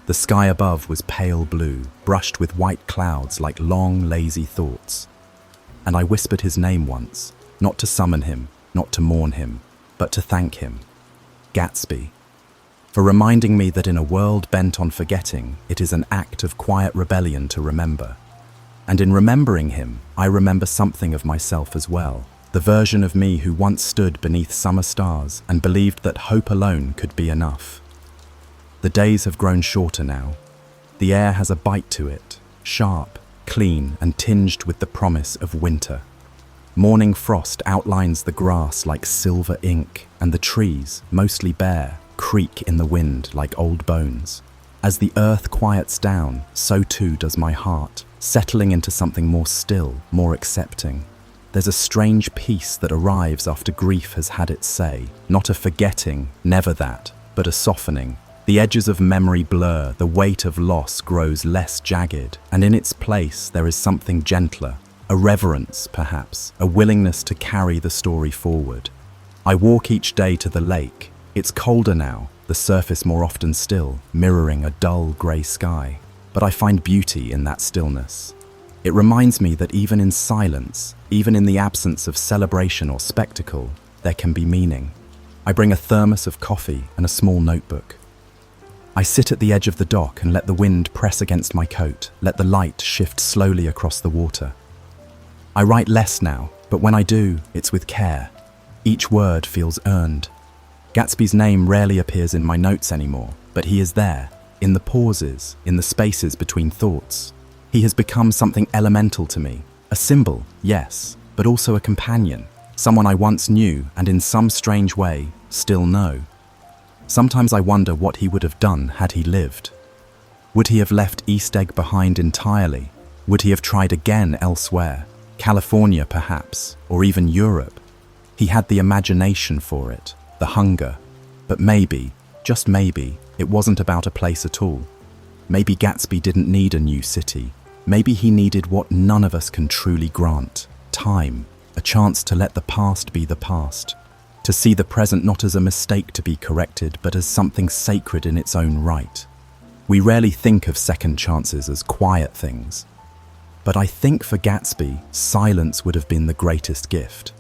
The sky above was pale blue, brushed with white clouds like long, lazy thoughts. And I whispered his name once, not to summon him, not to mourn him, but to thank him. Gatsby. For reminding me that in a world bent on forgetting, it is an act of quiet rebellion to remember. And in remembering him, I remember something of myself as well. The version of me who once stood beneath summer stars and believed that hope alone could be enough. The days have grown shorter now. The air has a bite to it, sharp, clean, and tinged with the promise of winter. Morning frost outlines the grass like silver ink, and the trees, mostly bare, creak in the wind like old bones. As the earth quiets down, so too does my heart, settling into something more still, more accepting. There's a strange peace that arrives after grief has had its say. Not a forgetting, never that, but a softening. The edges of memory blur, the weight of loss grows less jagged, and in its place there is something gentler, a reverence perhaps, a willingness to carry the story forward. I walk each day to the lake. It's colder now, the surface more often still, mirroring a dull grey sky. But I find beauty in that stillness. It reminds me that even in silence, even in the absence of celebration or spectacle, there can be meaning. I bring a thermos of coffee and a small notebook. I sit at the edge of the dock and let the wind press against my coat, let the light shift slowly across the water. I write less now, but when I do, it's with care. Each word feels earned. Gatsby's name rarely appears in my notes anymore, but he is there, in the pauses, in the spaces between thoughts. He has become something elemental to me. A symbol, yes, but also a companion. Someone I once knew and in some strange way still know. Sometimes I wonder what he would have done had he lived. Would he have left East Egg behind entirely? Would he have tried again elsewhere? California perhaps, or even Europe? He had the imagination for it, the hunger. But maybe, just maybe, it wasn't about a place at all. Maybe Gatsby didn't need a new city. Maybe he needed what none of us can truly grant: time, a chance to let the past be the past, to see the present not as a mistake to be corrected, but as something sacred in its own right. We rarely think of second chances as quiet things, but I think for Gatsby, silence would have been the greatest gift.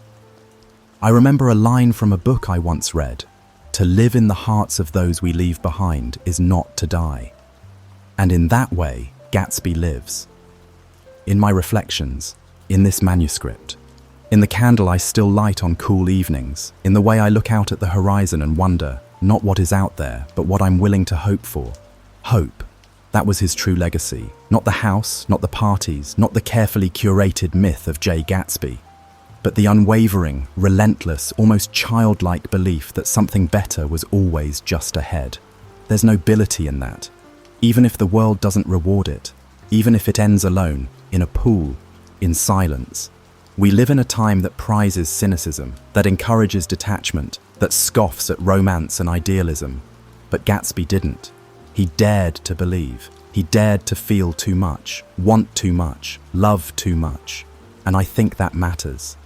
I remember a line from a book I once read: "To live in the hearts of those we leave behind is not to die." And in that way, Gatsby lives. In my reflections, in this manuscript, in the candle I still light on cool evenings, in the way I look out at the horizon and wonder, not what is out there, but what I'm willing to hope for. Hope. That was his true legacy. Not the house, not the parties, not the carefully curated myth of Jay Gatsby, but the unwavering, relentless, almost childlike belief that something better was always just ahead. There's nobility in that. Even if the world doesn't reward it, even if it ends alone, in a pool, in silence. We live in a time that prizes cynicism, that encourages detachment, that scoffs at romance and idealism. But Gatsby didn't. He dared to believe. He dared to feel too much, want too much, love too much. And I think that matters.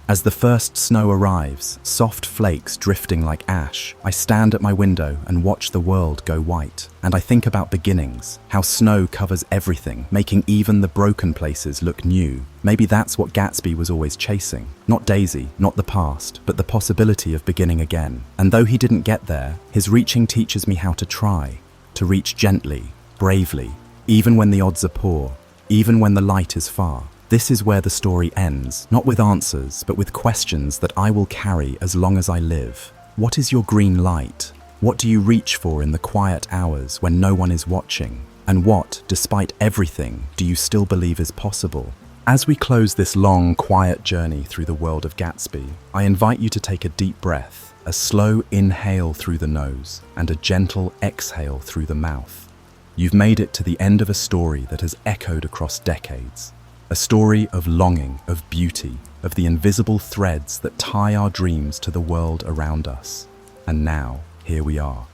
As the first snow arrives, soft flakes drifting like ash, I stand at my window and watch the world go white. And I think about beginnings, how snow covers everything, making even the broken places look new. Maybe that's what Gatsby was always chasing. Not Daisy, not the past, but the possibility of beginning again. And though he didn't get there, his reaching teaches me how to try, to reach gently, bravely, even when the odds are poor, even when the light is far. This is where the story ends, not with answers, but with questions that I will carry as long as I live. What is your green light? What do you reach for in the quiet hours when no one is watching? And what, despite everything, do you still believe is possible? As we close this long, quiet journey through the world of Gatsby, I invite you to take a deep breath, a slow inhale through the nose, and a gentle exhale through the mouth. You've made it to the end of a story that has echoed across decades. A story of longing, of beauty, of the invisible threads that tie our dreams to the world around us. And now, here we are,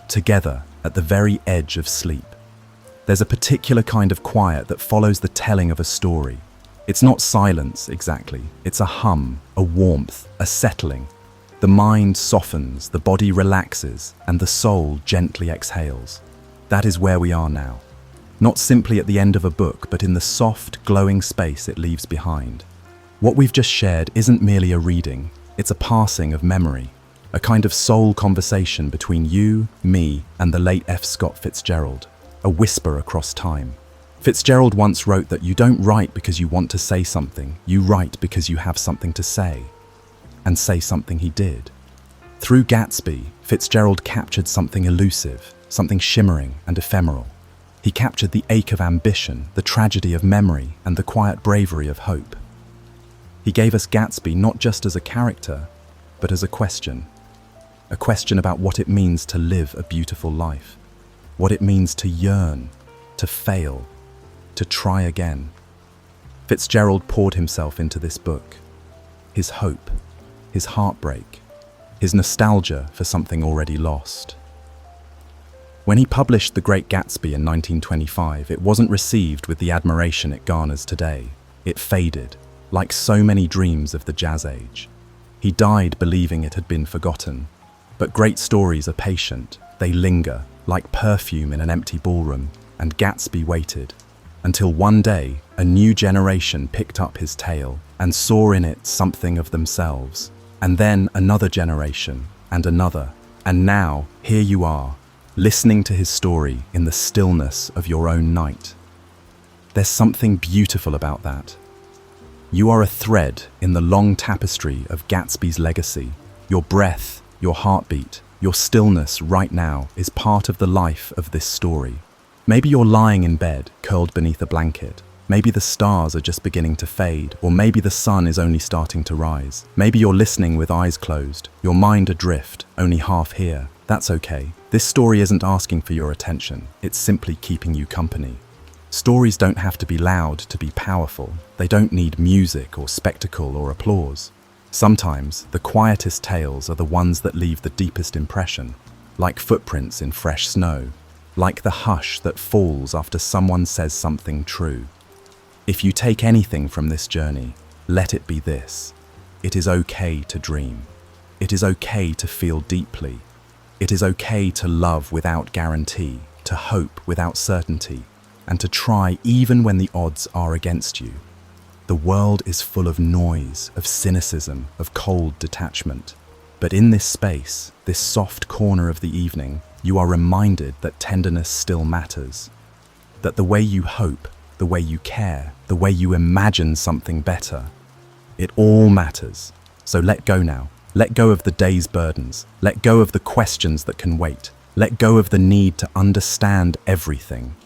together at the very edge of sleep. There's a particular kind of quiet that follows the telling of a story. It's not silence, exactly. It's a hum, a warmth, a settling. The mind softens, the body relaxes, and the soul gently exhales. That is where we are now. Not simply at the end of a book, but in the soft, glowing space it leaves behind. What we've just shared isn't merely a reading, it's a passing of memory, a kind of soul conversation between you, me, and the late F. Scott Fitzgerald, a whisper across time. Fitzgerald once wrote that you don't write because you want to say something, you write because you have something to say. And say something he did. Through Gatsby, Fitzgerald captured something elusive, something shimmering and ephemeral. He captured the ache of ambition, the tragedy of memory, and the quiet bravery of hope. He gave us Gatsby not just as a character, but as a question about what it means to live a beautiful life, what it means to yearn, to fail, to try again. Fitzgerald poured himself into this book. His hope, his heartbreak, his nostalgia for something already lost. When he published The Great Gatsby in 1925, it wasn't received with the admiration it garners today. It faded, like so many dreams of the Jazz Age. He died believing it had been forgotten. But great stories are patient. They linger, like perfume in an empty ballroom, and Gatsby waited, until one day a new generation picked up his tale and saw in it something of themselves. And then another generation, and another. And now, here you are, listening to his story in the stillness of your own night. There's something beautiful about that. You are a thread in the long tapestry of Gatsby's legacy. Your breath, your heartbeat, your stillness right now is part of the life of this story. Maybe you're lying in bed, curled beneath a blanket. Maybe the stars are just beginning to fade, or maybe the sun is only starting to rise. Maybe you're listening with eyes closed, your mind adrift, only half here. That's okay. This story isn't asking for your attention, it's simply keeping you company. Stories don't have to be loud to be powerful. They don't need music or spectacle or applause. Sometimes, the quietest tales are the ones that leave the deepest impression, like footprints in fresh snow, like the hush that falls after someone says something true. If you take anything from this journey, let it be this. It is okay to dream. It is okay to feel deeply. It is okay to love without guarantee, to hope without certainty, and to try even when the odds are against you. The world is full of noise, of cynicism, of cold detachment. But in this space, this soft corner of the evening, you are reminded that tenderness still matters. That the way you hope, the way you care, the way you imagine something better, it all matters. So let go now. Let go of the day's burdens. Let go of the questions that can wait. Let go of the need to understand everything.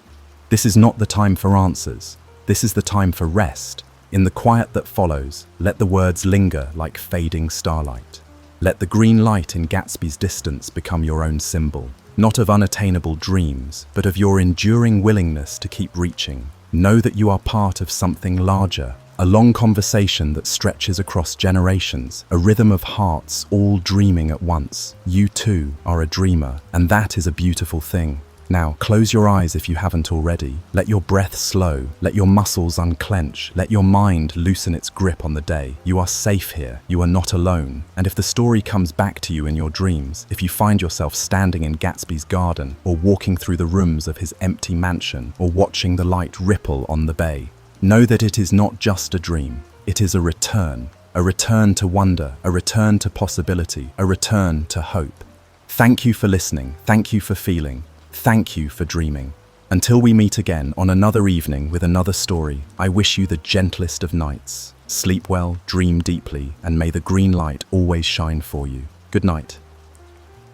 This is not the time for answers. This is the time for rest. In the quiet that follows, let the words linger like fading starlight. Let the green light in Gatsby's distance become your own symbol, not of unattainable dreams, but of your enduring willingness to keep reaching. Know that you are part of something larger, a long conversation that stretches across generations, a rhythm of hearts all dreaming at once. You too are a dreamer, and that is a beautiful thing. Now, close your eyes if you haven't already. Let your breath slow. Let your muscles unclench. Let your mind loosen its grip on the day. You are safe here. You are not alone. And if the story comes back to you in your dreams, if you find yourself standing in Gatsby's garden, or walking through the rooms of his empty mansion, or watching the light ripple on the bay, know that it is not just a dream. It is a return to wonder, a return to possibility, a return to hope. Thank you for listening. Thank you for feeling. Thank you for dreaming. Until we meet again on another evening with another story, I wish you the gentlest of nights. Sleep well, dream deeply, and may the green light always shine for you. Good night.